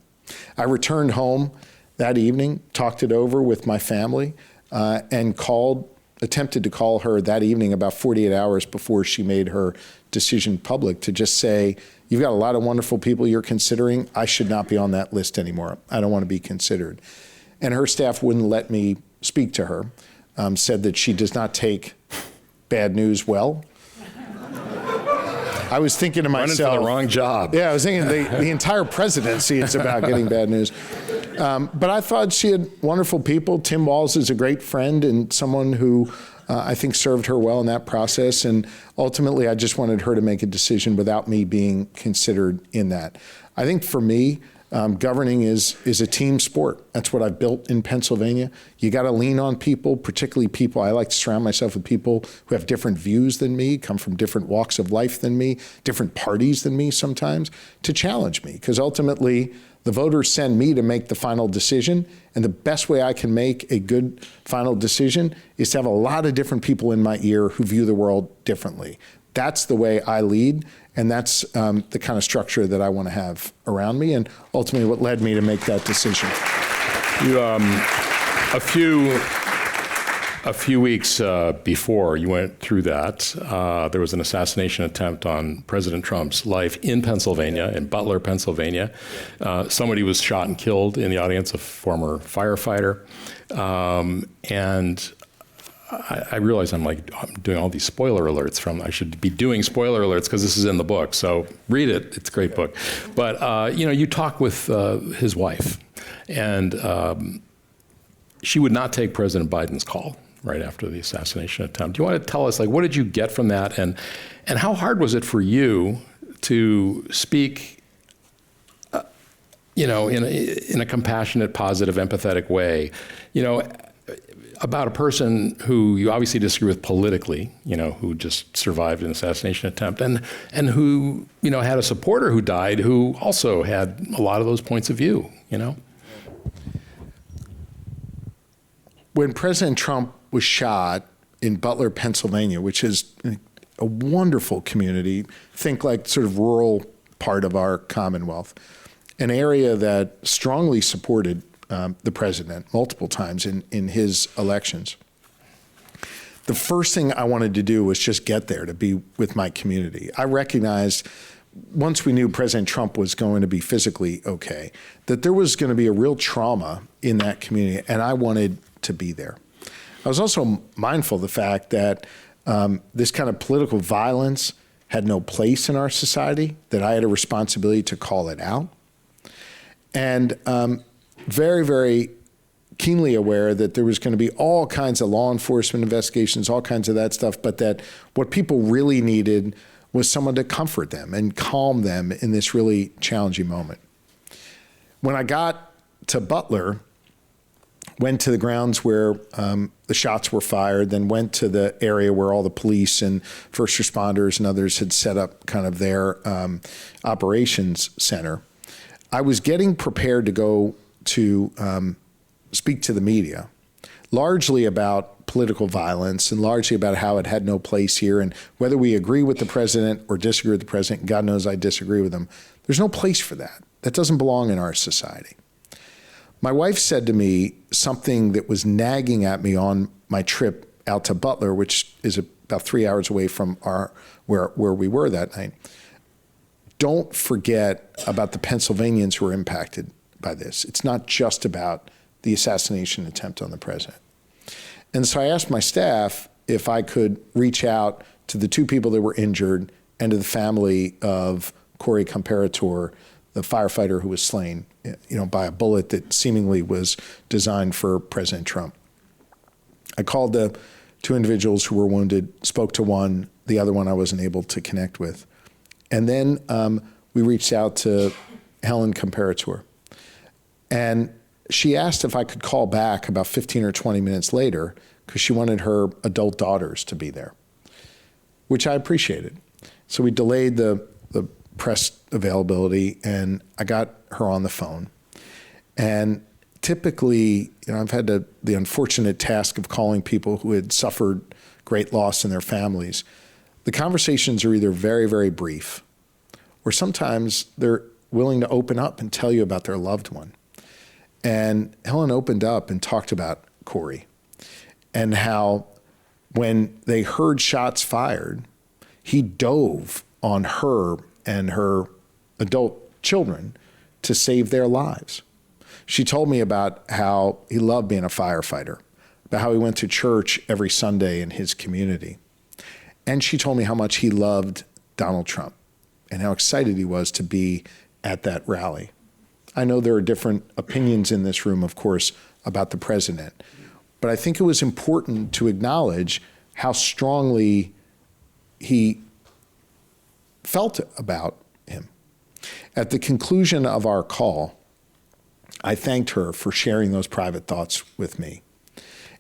Speaker 2: I returned home that evening, talked it over with my family, and attempted to call her that evening about 48 hours before she made her decision public to just say, you've got a lot of wonderful people you're considering. I should not be on that list anymore. I don't want to be considered. And her staff wouldn't let me speak to her, said that she does not take bad news well. I was thinking to myself,
Speaker 1: running for the wrong job.
Speaker 2: Yeah, I was thinking the entire presidency is about getting bad news. But I thought she had wonderful people. Tim Walz is a great friend and someone who I think served her well in that process. And ultimately, I just wanted her to make a decision without me being considered in that. I think for me, governing is a team sport. That's what I've built in Pennsylvania. You got to lean on people, particularly people. I like to surround myself with people who have different views than me, come from different walks of life than me, different parties than me sometimes, to challenge me. Because ultimately, the voters send me to make the final decision. And the best way I can make a good final decision is to have a lot of different people in my ear who view the world differently. That's the way I lead, and that's the kind of structure that I want to have around me, and ultimately what led me to make that decision.
Speaker 1: You, a few weeks before you went through that, there was an assassination attempt on President Trump's life in Pennsylvania, in Butler, Pennsylvania. Somebody was shot and killed in the audience, a former firefighter, and I realize I'm doing all these spoiler alerts I should be doing spoiler alerts because this is in the book. So read it. It's a great book. But, you talk with his wife, and she would not take President Biden's call right after the assassination attempt. Do you want to tell us, what did you get from that? And how hard was it for you to speak, in a compassionate, positive, empathetic way, about a person who you obviously disagree with politically, who just survived an assassination attempt, and who, had a supporter who died who also had a lot of those points of view,
Speaker 2: When President Trump was shot in Butler, Pennsylvania, which is a wonderful community, think like sort of rural part of our Commonwealth, an area that strongly supported the president multiple times in his elections. The first thing I wanted to do was just get there to be with my community. I recognized once we knew President Trump was going to be physically okay, that there was going to be a real trauma in that community, and I wanted to be there. I was also mindful of the fact that this kind of political violence had no place in our society, that I had a responsibility to call it out. And very, very keenly aware that there was going to be all kinds of law enforcement investigations, all kinds of that stuff, but that what people really needed was someone to comfort them and calm them in this really challenging moment. When I got to Butler, went to the grounds where the shots were fired, then went to the area where all the police and first responders and others had set up kind of their operations center. I was getting prepared to go to speak to the media, largely about political violence and largely about how it had no place here, and whether we agree with the president or disagree with the president. God knows I disagree with him. There's no place for that. That doesn't belong in our society. My wife said to me something that was nagging at me on my trip out to Butler, which is about 3 hours away from where we were that night. Don't forget about the Pennsylvanians who were impacted by this. It's not just about the assassination attempt on the president. And so I asked my staff if I could reach out to the two people that were injured and to the family of Corey Comparator, the firefighter who was slain, by a bullet that seemingly was designed for President Trump. I called the two individuals who were wounded, spoke to one, the other one I wasn't able to connect with. And then we reached out to Helen Comparator. And she asked if I could call back about 15 or 20 minutes later because she wanted her adult daughters to be there, which I appreciated. So we delayed the press availability, and I got her on the phone. And typically, I've had the unfortunate task of calling people who had suffered great loss in their families. The conversations are either very, very brief, or sometimes they're willing to open up and tell you about their loved one. And Helen opened up and talked about Corey and how when they heard shots fired, he dove on her and her adult children to save their lives. She told me about how he loved being a firefighter, about how he went to church every Sunday in his community. And she told me how much he loved Donald Trump and how excited he was to be at that rally. I know there are different opinions in this room, of course, about the president, but I think it was important to acknowledge how strongly he felt about him. At the conclusion of our call, I thanked her for sharing those private thoughts with me.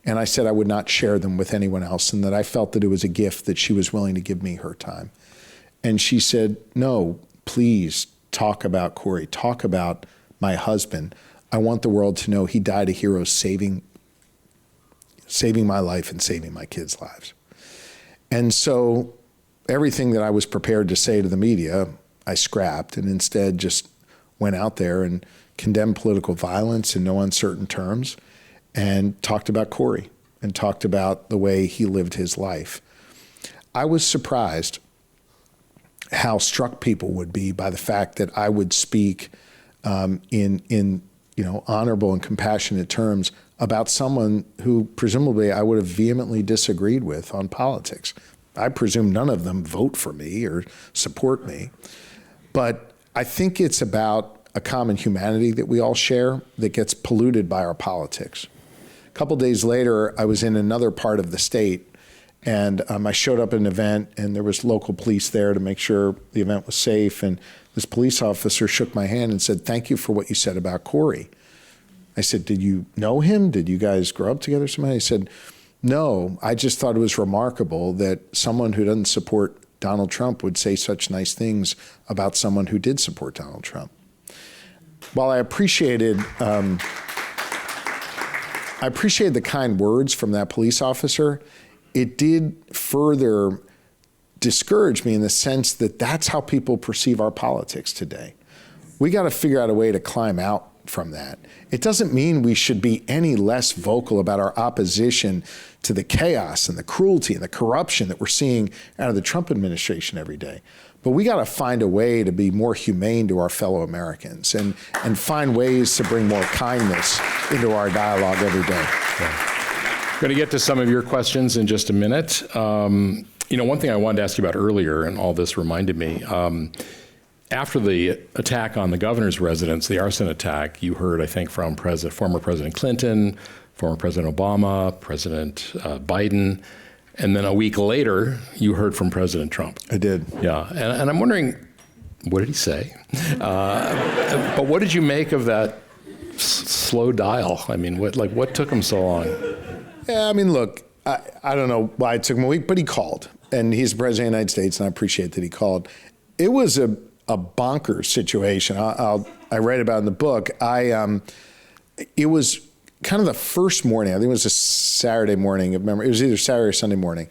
Speaker 2: And I said I would not share them with anyone else, and that I felt that it was a gift that she was willing to give me her time. And she said, no, please talk about Corey, talk about my husband. I want the world to know he died a hero saving my life and saving my kids' lives. And so everything that I was prepared to say to the media, I scrapped and instead just went out there and condemned political violence in no uncertain terms and talked about Corey and talked about the way he lived his life. I was surprised how struck people would be by the fact that I would speak in honorable and compassionate terms about someone who presumably I would have vehemently disagreed with on politics. I presume none of them vote for me or support me. But I think it's about a common humanity that we all share that gets polluted by our politics. A couple days later, I was in another part of the state, and I showed up at an event, and there was local police there to make sure the event was safe. And this police officer shook my hand and said, "Thank you for what you said about Corey." I said, "Did you know him? Did you guys grow up together somehow?" He said, "No, I just thought it was remarkable that someone who doesn't support Donald Trump would say such nice things about someone who did support Donald Trump." While I appreciated the kind words from that police officer, it did further discourage me in the sense that that's how people perceive our politics today. We got to figure out a way to climb out from that. It doesn't mean we should be any less vocal about our opposition to the chaos and the cruelty and the corruption that we're seeing out of the Trump administration every day. But we got to find a way to be more humane to our fellow Americans and find ways to bring more kindness into our dialogue every day.
Speaker 1: Yeah. Going to get to some of your questions in just a minute. One thing I wanted to ask you about earlier, and all this reminded me, after the attack on the governor's residence, the arson attack, you heard, I think, from former President Clinton, former President Obama, President Biden, and then a week later, you heard from President Trump.
Speaker 2: I did.
Speaker 1: Yeah, and I'm wondering, what did he say? But what did you make of that slow dial? I mean, what took him so long?
Speaker 2: Yeah, I mean, look, I don't know why it took him a week, but he called. And he's the President of the United States, and I appreciate that he called. It was a bonkers situation. I write about it in the book. It was kind of the first morning. I think it was a Saturday morning. It was either Saturday or Sunday morning.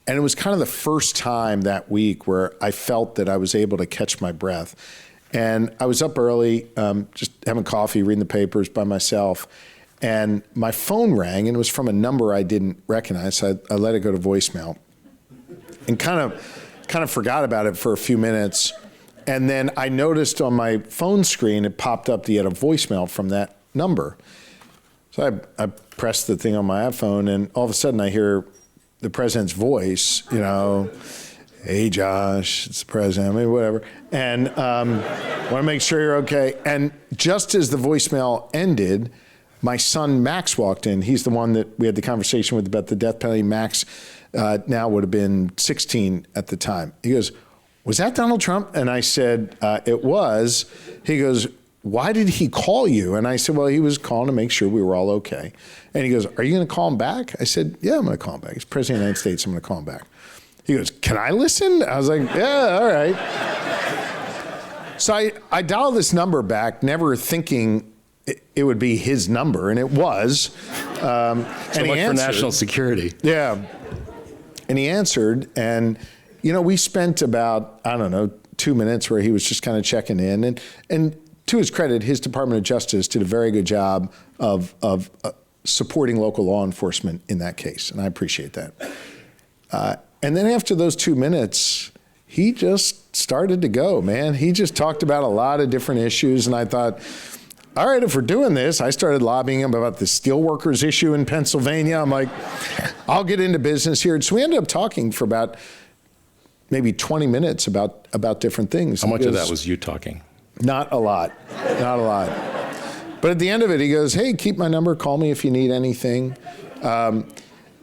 Speaker 2: And it was kind of the first time that week where I felt that I was able to catch my breath. And I was up early, just having coffee, reading the papers by myself. And my phone rang, and it was from a number I didn't recognize. So I let it go to voicemail and kind of forgot about it for a few minutes. And then I noticed on my phone screen, it popped up that you had a voicemail from that number. So I pressed the thing on my iPhone, and all of a sudden I hear the president's voice, hey, Josh, it's the president, I mean, whatever. And want to make sure you're okay. And just as the voicemail ended, my son Max walked in. He's the one that we had the conversation with about the death penalty. Max now would have been 16 at the time. He goes, was that Donald Trump? And I said, it was. He goes, why did he call you? And I said, well, he was calling to make sure we were all okay. And he goes, are you going to call him back? I said, yeah, I'm going to call him back. He's president of the United States. I'm going to call him back. He goes, can I listen? I was like, yeah, all right. So I dialed this number back, never thinking it would be his number, and it was.
Speaker 1: So
Speaker 2: and
Speaker 1: much
Speaker 2: he
Speaker 1: for
Speaker 2: answered.
Speaker 1: national security.
Speaker 2: Yeah. And he answered, and, we spent about, 2 minutes where he was just kind of checking in. And to his credit, his Department of Justice did a very good job of supporting local law enforcement in that case, and I appreciate that. And then after those 2 minutes, he just started to go, man. He just talked about a lot of different issues, and I thought, all right, if we're doing this, I started lobbying him about the steelworkers issue in Pennsylvania. I'm like, I'll get into business here. So we ended up talking for about maybe 20 minutes about different things.
Speaker 1: How much of that was you talking?
Speaker 2: Not a lot, not a lot. But at the end of it, he goes, hey, keep my number, call me if you need anything.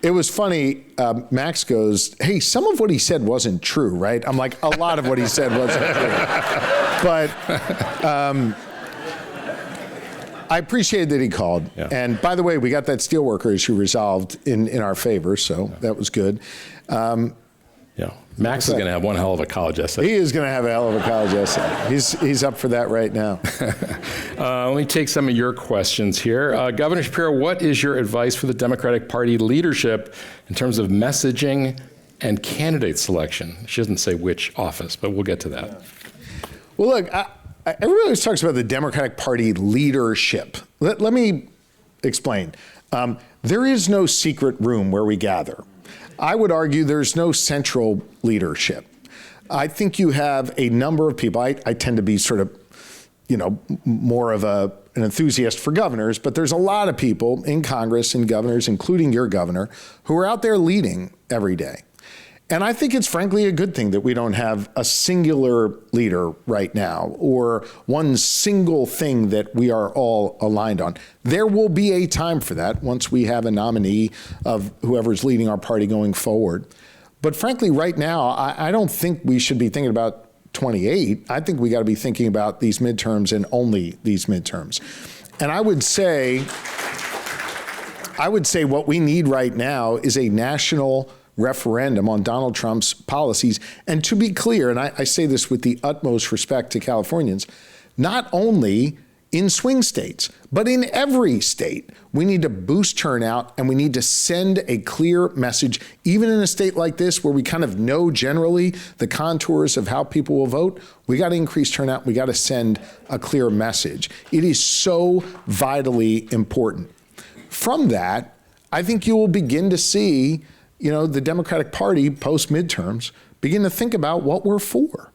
Speaker 2: It was funny, Max goes, hey, some of what he said wasn't true, right? I'm like, a lot of what he said wasn't true. But I appreciated that he called.
Speaker 1: Yeah.
Speaker 2: And by the way, we got that steelworker issue resolved in our favor, so that was good.
Speaker 1: Yeah. Max is going to have one hell of a college essay.
Speaker 2: He is going to have a hell of a college essay. He's up for that right now.
Speaker 1: Let me take some of your questions here. Governor Shapiro, what is your advice for the Democratic Party leadership in terms of messaging and candidate selection? She doesn't say which office, but we'll get to that.
Speaker 2: Well, look, everybody always talks about the Democratic Party leadership. Let me explain. There is no secret room where we gather. I would argue there's no central leadership. I think you have a number of people. I tend to be sort of, more of an enthusiast for governors, but there's a lot of people in Congress and governors, including your governor, who are out there leading every day. And I think it's frankly a good thing that we don't have a singular leader right now or one single thing that we are all aligned on. There will be a time for that once we have a nominee of whoever's leading our party going forward. But frankly, right now, I don't think we should be thinking about 28. I think we got to be thinking about these midterms and only these midterms. And I would say what we need right now is a national referendum on Donald Trump's policies. And to be clear, and I say this with the utmost respect to Californians, not only in swing states, but in every state, we need to boost turnout and we need to send a clear message, even in a state like this where we kind of know generally the contours of how people will vote. We got to increase turnout. We got to send a clear message. It is so vitally important. From that, I think you will begin to see the Democratic Party post midterms begin to think about what we're for.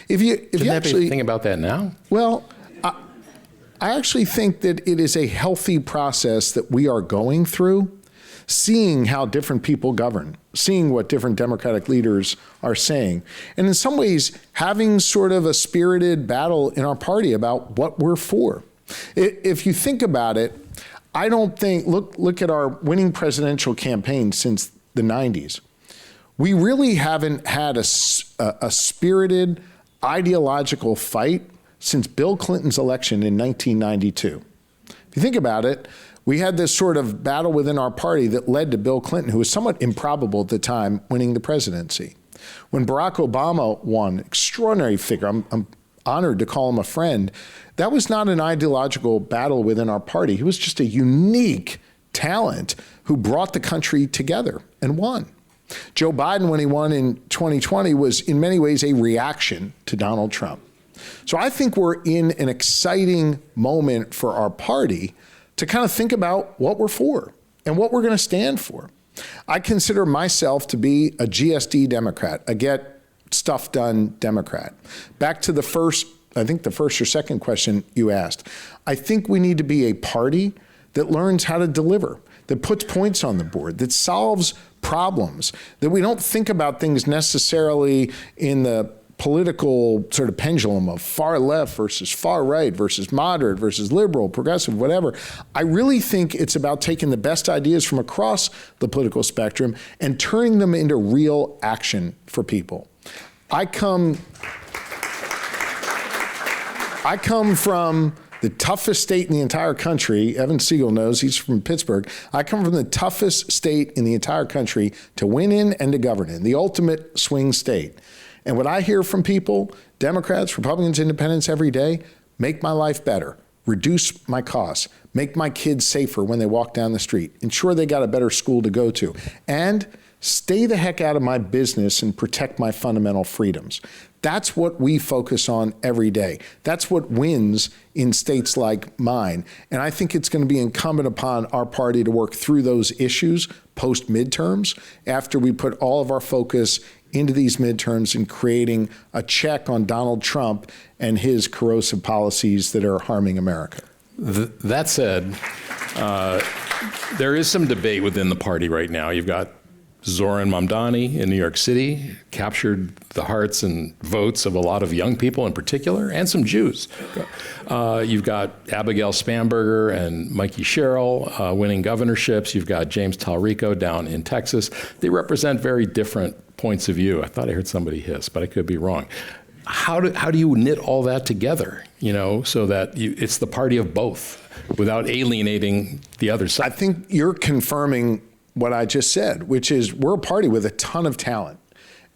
Speaker 2: If you actually
Speaker 1: think about that now?
Speaker 2: Well, I actually think that it is a healthy process that we are going through, seeing how different people govern, seeing what different Democratic leaders are saying, and in some ways having sort of a spirited battle in our party about what we're for. If you think about it, I don't think, look at our winning presidential campaign since the 90s. We really haven't had a spirited ideological fight since Bill Clinton's election in 1992. If you think about it, we had this sort of battle within our party that led to Bill Clinton, who was somewhat improbable at the time, winning the presidency. When Barack Obama won, extraordinary figure, I'm honored to call him a friend, that was not an ideological battle within our party. He was just a unique talent who brought the country together and won. Joe Biden, when he won in 2020, was in many ways a reaction to Donald Trump. So I think we're in an exciting moment for our party to kind of think about what we're for and what we're going to stand for. I consider myself to be a GSD Democrat, a get stuff done Democrat. Back to the first or second question you asked. I think we need to be a party that learns how to deliver, that puts points on the board, that solves problems, that we don't think about things necessarily in the political sort of pendulum of far left versus far right versus moderate versus liberal, progressive, whatever. I really think it's about taking the best ideas from across the political spectrum and turning them into real action for people. I come from the toughest state in the entire country. Evan Siegel knows, he's from Pittsburgh. I come from the toughest state in the entire country to win in and to govern in, the ultimate swing state. And what I hear from people, Democrats, Republicans, Independents every day, make my life better, reduce my costs, make my kids safer when they walk down the street, ensure they got a better school to go to, and stay the heck out of my business and protect my fundamental freedoms. That's what we focus on every day. That's what wins in states like mine. And I think it's going to be incumbent upon our party to work through those issues post-midterms after we put all of our focus into these midterms and creating a check on Donald Trump and his corrosive policies that are harming America.
Speaker 1: That said, there is some debate within the party right now. You've got Zohran Mamdani in New York City, captured the hearts and votes of a lot of young people in particular, and some Jews. You've got Abigail Spanberger and Mikey Sherrill winning governorships. You've got James Talrico down in Texas. They represent very different points of view. I thought I heard somebody hiss, but I could be wrong. How do you knit all that together, so that it's the party of both without alienating the other side?
Speaker 2: I think you're confirming what I just said, which is we're a party with a ton of talent.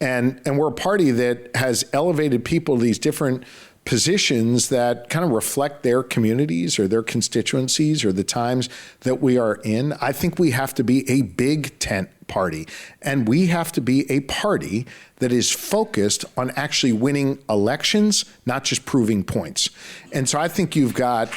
Speaker 2: And we're a party that has elevated people to these different positions that kind of reflect their communities or their constituencies or the times that we are in. I think we have to be a big tent party, and we have to be a party that is focused on actually winning elections, not just proving points. And so I think you've got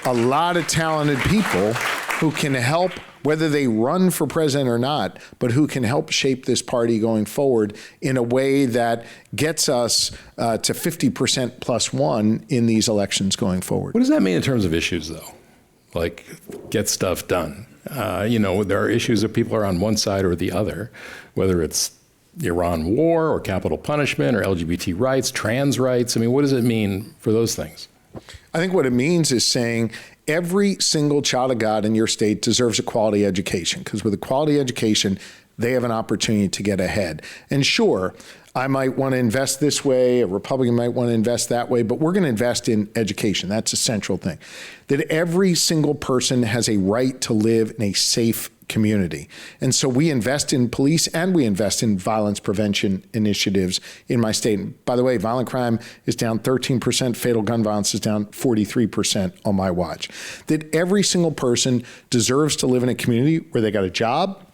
Speaker 2: a lot of talented people who can help, whether they run for president or not, but who can help shape this party going forward in a way that gets us to 50% plus one in these elections going forward.
Speaker 1: What does that mean in terms of issues, though? Like, get stuff done. There are issues that people are on one side or the other, whether it's the Iran war or capital punishment or LGBT rights, trans rights. I mean, what does it mean for those things?
Speaker 2: I think what it means is saying every single child of God in your state deserves a quality education, because with a quality education, they have an opportunity to get ahead. And sure, I might want to invest this way, a Republican might want to invest that way, but we're going to invest in education. That's a central thing. That every single person has a right to live in a safe community. And so we invest in police and we invest in violence prevention initiatives in my state. And by the way, violent crime is down 13%, fatal gun violence is down 43% on my watch. That every single person deserves to live in a community where they got a job,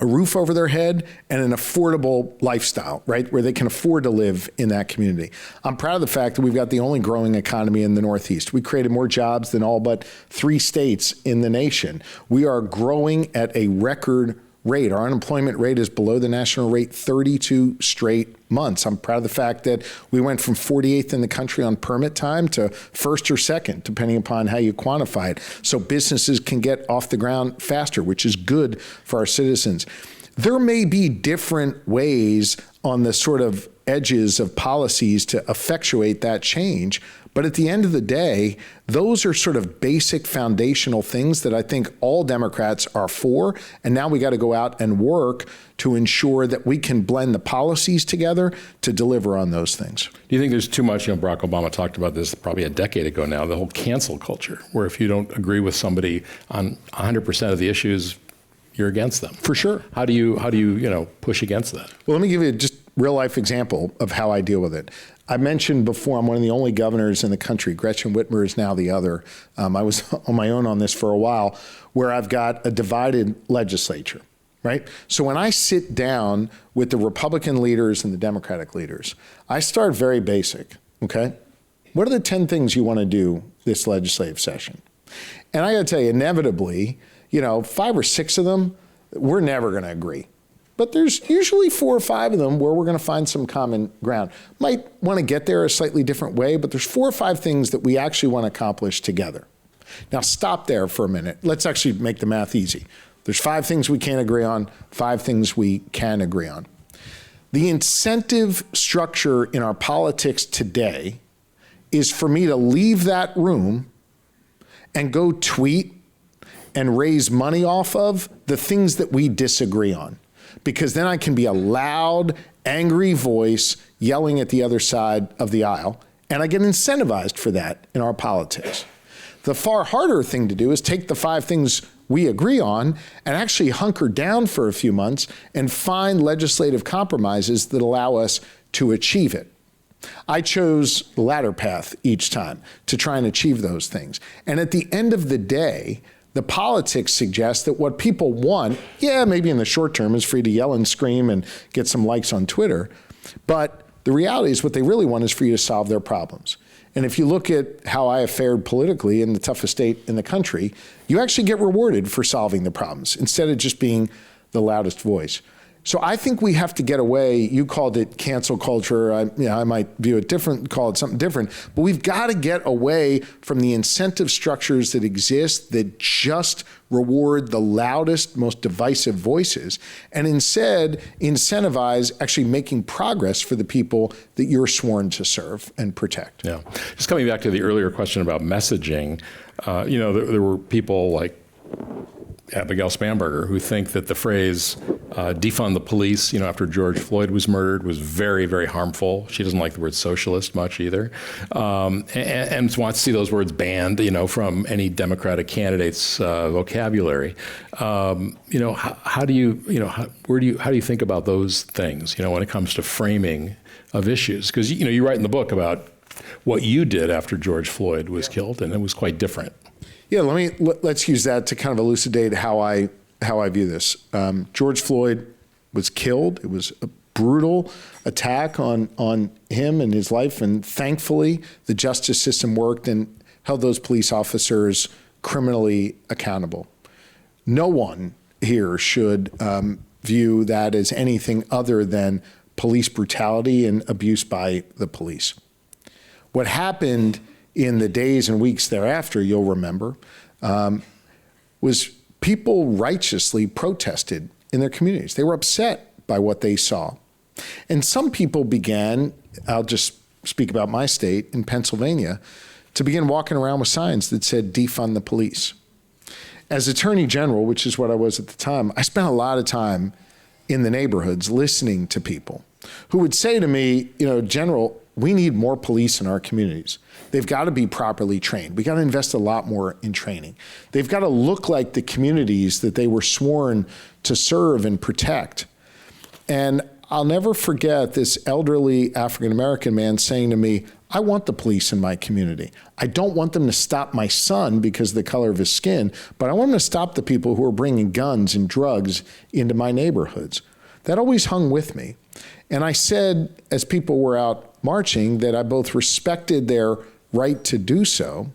Speaker 2: a roof over their head, and an affordable lifestyle, right? Where they can afford to live in that community. I'm proud of the fact that we've got the only growing economy in the Northeast. We created more jobs than all but 3 states in the nation. We are growing at a record rate. Our unemployment rate is below the national rate 32 straight months. I'm proud of the fact that we went from 48th in the country on permit time to first or second, depending upon how you quantify it. So businesses can get off the ground faster, which is good for our citizens. There may be different ways on the sort of edges of policies to effectuate that change. But at the end of the day, those are sort of basic foundational things that I think all Democrats are for. And now we got to go out and work to ensure that we can blend the policies together to deliver on those things.
Speaker 1: Do you think there's too much, Barack Obama talked about this probably a decade ago now, the whole cancel culture, where if you don't agree with somebody on 100% of the issues, you're against them?
Speaker 2: For sure.
Speaker 1: How do you push against that?
Speaker 2: Well, let me give you just real life example of how I deal with it. I mentioned before, I'm one of the only governors in the country. Gretchen Whitmer is now the other. I was on my own on this for a while, where I've got a divided legislature, right? So when I sit down with the Republican leaders and the Democratic leaders, I start very basic, okay? What are the 10 things you want to do this legislative session? And I got to tell you, inevitably, 5 or 6 of them, we're never going to agree. But there's usually 4 or 5 of them where we're going to find some common ground. Might want to get there a slightly different way, but there's 4 or 5 things that we actually want to accomplish together. Now stop there for a minute. Let's actually make the math easy. There's 5 things we can't agree on, 5 things we can agree on. The incentive structure in our politics today is for me to leave that room and go tweet and raise money off of the things that we disagree on. Because then I can be a loud, angry voice yelling at the other side of the aisle, and I get incentivized for that in our politics. The far harder thing to do is take the 5 things we agree on and actually hunker down for a few months and find legislative compromises that allow us to achieve it. I chose the latter path each time to try and achieve those things. And at the end of the day, the politics suggests that what people want, yeah, maybe in the short term, is for you to yell and scream and get some likes on Twitter. But the reality is what they really want is for you to solve their problems. And if you look at how I have fared politically in the toughest state in the country, you actually get rewarded for solving the problems instead of just being the loudest voice. So I think we have to get away. You called it cancel culture. I might view it different, call it something different. But we've got to get away from the incentive structures that exist that just reward the loudest, most divisive voices, and instead incentivize actually making progress for the people that you're sworn to serve and protect.
Speaker 1: Yeah. Just coming back to the earlier question about messaging, there were people like Abigail Spanberger who think that the phrase defund the police, after George Floyd was murdered, was very, very harmful. She doesn't like the word socialist much either, and wants to see those words banned, from any Democratic candidate's vocabulary. How do you think about those things, when it comes to framing of issues? Because you write in the book about what you did after George Floyd was killed, and it was quite different.
Speaker 2: Yeah, let's use that to kind of elucidate how I view this. George Floyd was killed. It was a brutal attack on him and his life, and thankfully the justice system worked and held those police officers criminally accountable. No one here should view that as anything other than police brutality and abuse by the police. What happened in the days and weeks thereafter, you'll remember, was people righteously protested in their communities. They were upset by what they saw. And some people began, I'll just speak about my state, in Pennsylvania, to begin walking around with signs that said, defund the police. As Attorney General, which is what I was at the time, I spent a lot of time in the neighborhoods listening to people who would say to me, General, we need more police in our communities. They've got to be properly trained. We got to invest a lot more in training. They've got to look like the communities that they were sworn to serve and protect. And I'll never forget this elderly African-American man saying to me, I want the police in my community. I don't want them to stop my son because of the color of his skin, but I want them to stop the people who are bringing guns and drugs into my neighborhoods. That always hung with me. And I said, as people were out marching, that I both respected their right to do so,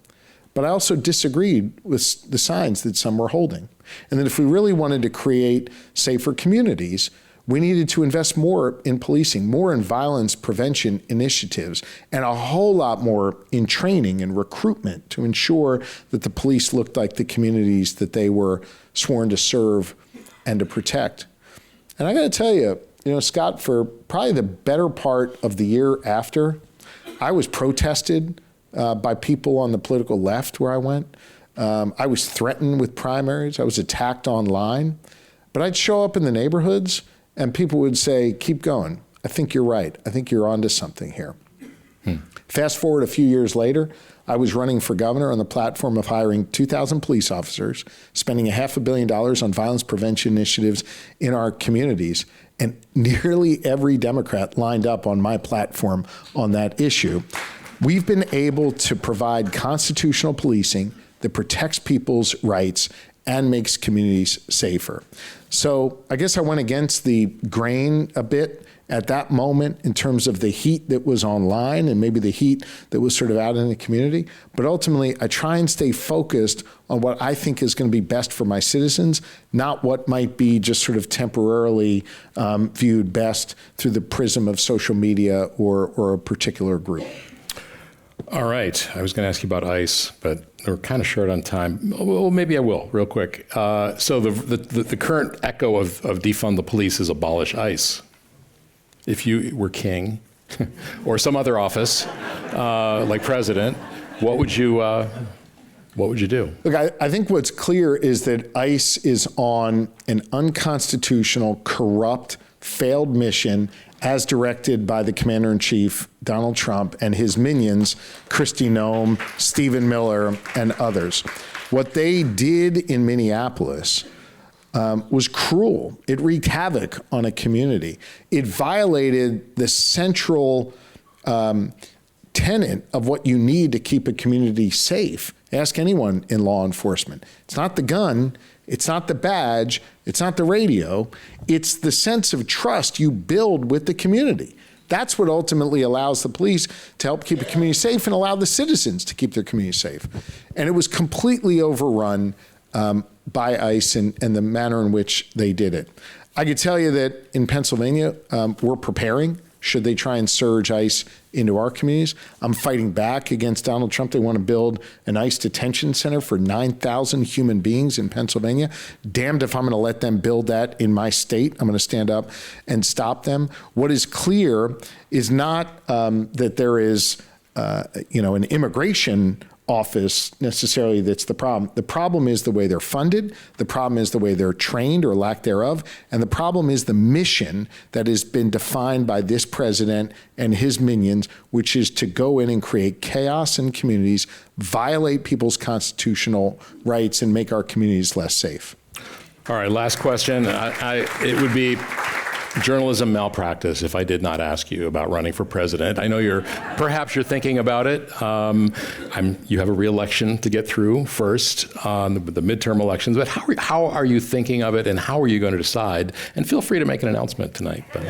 Speaker 2: but I also disagreed with the signs that some were holding. And that if we really wanted to create safer communities, we needed to invest more in policing, more in violence prevention initiatives, and a whole lot more in training and recruitment to ensure that the police looked like the communities that they were sworn to serve and to protect. And I got to tell you, Scott, for probably the better part of the year after, I was protested by people on the political left where I went. I was threatened with primaries. I was attacked online. But I'd show up in the neighborhoods and people would say, keep going. I think you're right. I think you're onto something here. Fast forward a few years later, I was running for governor on the platform of hiring 2,000 police officers, spending $500 million on violence prevention initiatives in our communities. And nearly every Democrat lined up on my platform on that issue. We've been able to provide constitutional policing that protects people's rights and makes communities safer. So I guess I went against the grain a bit at that moment in terms of the heat that was online and maybe the heat that was sort of out in the community. But ultimately, I try and stay focused on what I think is going to be best for my citizens, not what might be just sort of temporarily viewed best through the prism of social media or a particular group.
Speaker 1: All right. I was going to ask you about ICE, but we're kind of short on time. Well, maybe I will, real quick. So the current echo of defund the police is abolish ICE. If you were king or some other office, like president, what would you do?
Speaker 2: Look, I think what's clear is that ICE is on an unconstitutional, corrupt, failed mission as directed by the Commander-in-Chief, Donald Trump, and his minions, Kristi Noem, Stephen Miller, and others. What they did in Minneapolis was cruel. It wreaked havoc on a community. It violated the central tenet of what you need to keep a community safe. Ask anyone in law enforcement. It's not the gun, it's not the badge, it's not the radio, it's the sense of trust you build with the community. That's what ultimately allows the police to help keep a community safe and allow the citizens to keep their community safe. And it was completely overrun by ICE and the manner in which they did it. I could tell you that in Pennsylvania, we're preparing should they try and surge ICE into our communities. I'm fighting back against Donald Trump. They want to build an ICE detention center for 9,000 human beings in Pennsylvania. Damned if I'm going to let them build that in my state. I'm going to stand up and stop them. What is clear is not that there is, an immigration office necessarily that's the problem. The problem is the way they're funded. The problem is the way they're trained or lack thereof. And the problem is the mission that has been defined by this president and his minions, which is to go in and create chaos in communities, violate people's constitutional rights, and make our communities less safe.
Speaker 1: All right, last question. It would be journalism malpractice if I did not ask you about running for president. I know perhaps you're thinking about it. You have a re-election to get through first on the midterm elections, but how are you thinking of it, and how are you going to decide? And feel free to make an announcement tonight. But,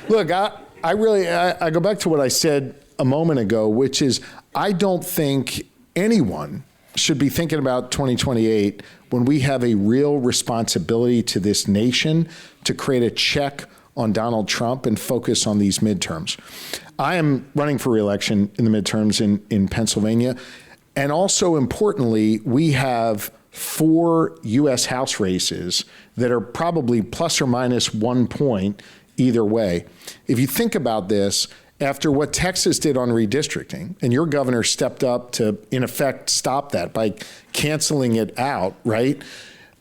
Speaker 2: Look, I go back to what I said a moment ago, which is I don't think anyone should be thinking about 2028 when we have a real responsibility to this nation to create a check on Donald Trump and focus on these midterms. I am running for re-election in the midterms in Pennsylvania. And also importantly, we have 4 U.S. House races that are probably plus or minus 1 point either way. If you think about this, after what Texas did on redistricting, and your governor stepped up to, in effect, stop that by canceling it out, right?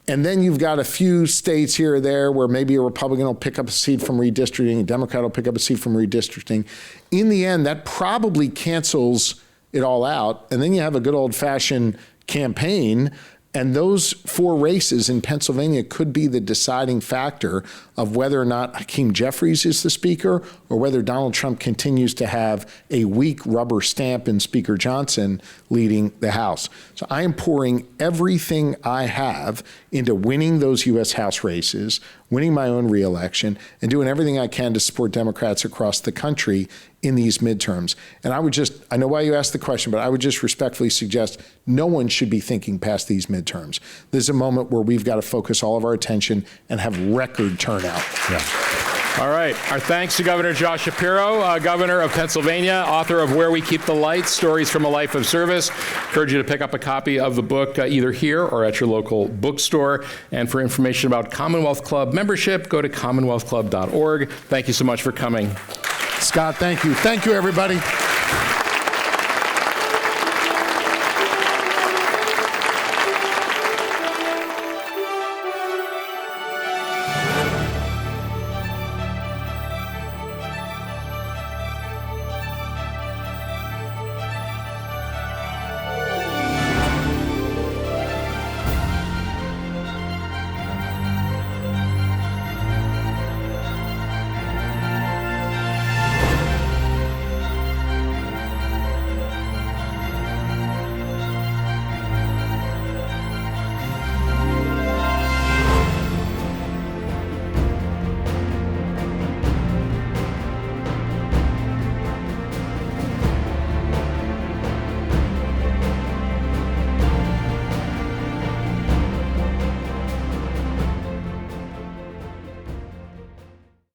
Speaker 2: And then you've got a few states here or there where maybe a Republican will pick up a seat from redistricting, a Democrat will pick up a seat from redistricting. In the end, that probably cancels it all out. And then you have a good old-fashioned campaign. And those 4 races in Pennsylvania could be the deciding factor of whether or not Hakeem Jeffries is the speaker or whether Donald Trump continues to have a weak rubber stamp in Speaker Johnson leading the House. So I am pouring everything I have into winning those U.S. House races, winning my own re-election, and doing everything I can to support Democrats across the country in these midterms. And I know why you asked the question, but I would just respectfully suggest no one should be thinking past these midterms. This is a moment where we've got to focus all of our attention and have record turnout.
Speaker 1: Yeah. All right. Our thanks to Governor Josh Shapiro, Governor of Pennsylvania, author of Where We Keep the Lights, Stories from a Life of Service. Encourage you to pick up a copy of the book either here or at your local bookstore. And for information about Commonwealth Club membership, go to commonwealthclub.org. Thank you so much for coming.
Speaker 2: Scott, thank you. Thank you, everybody.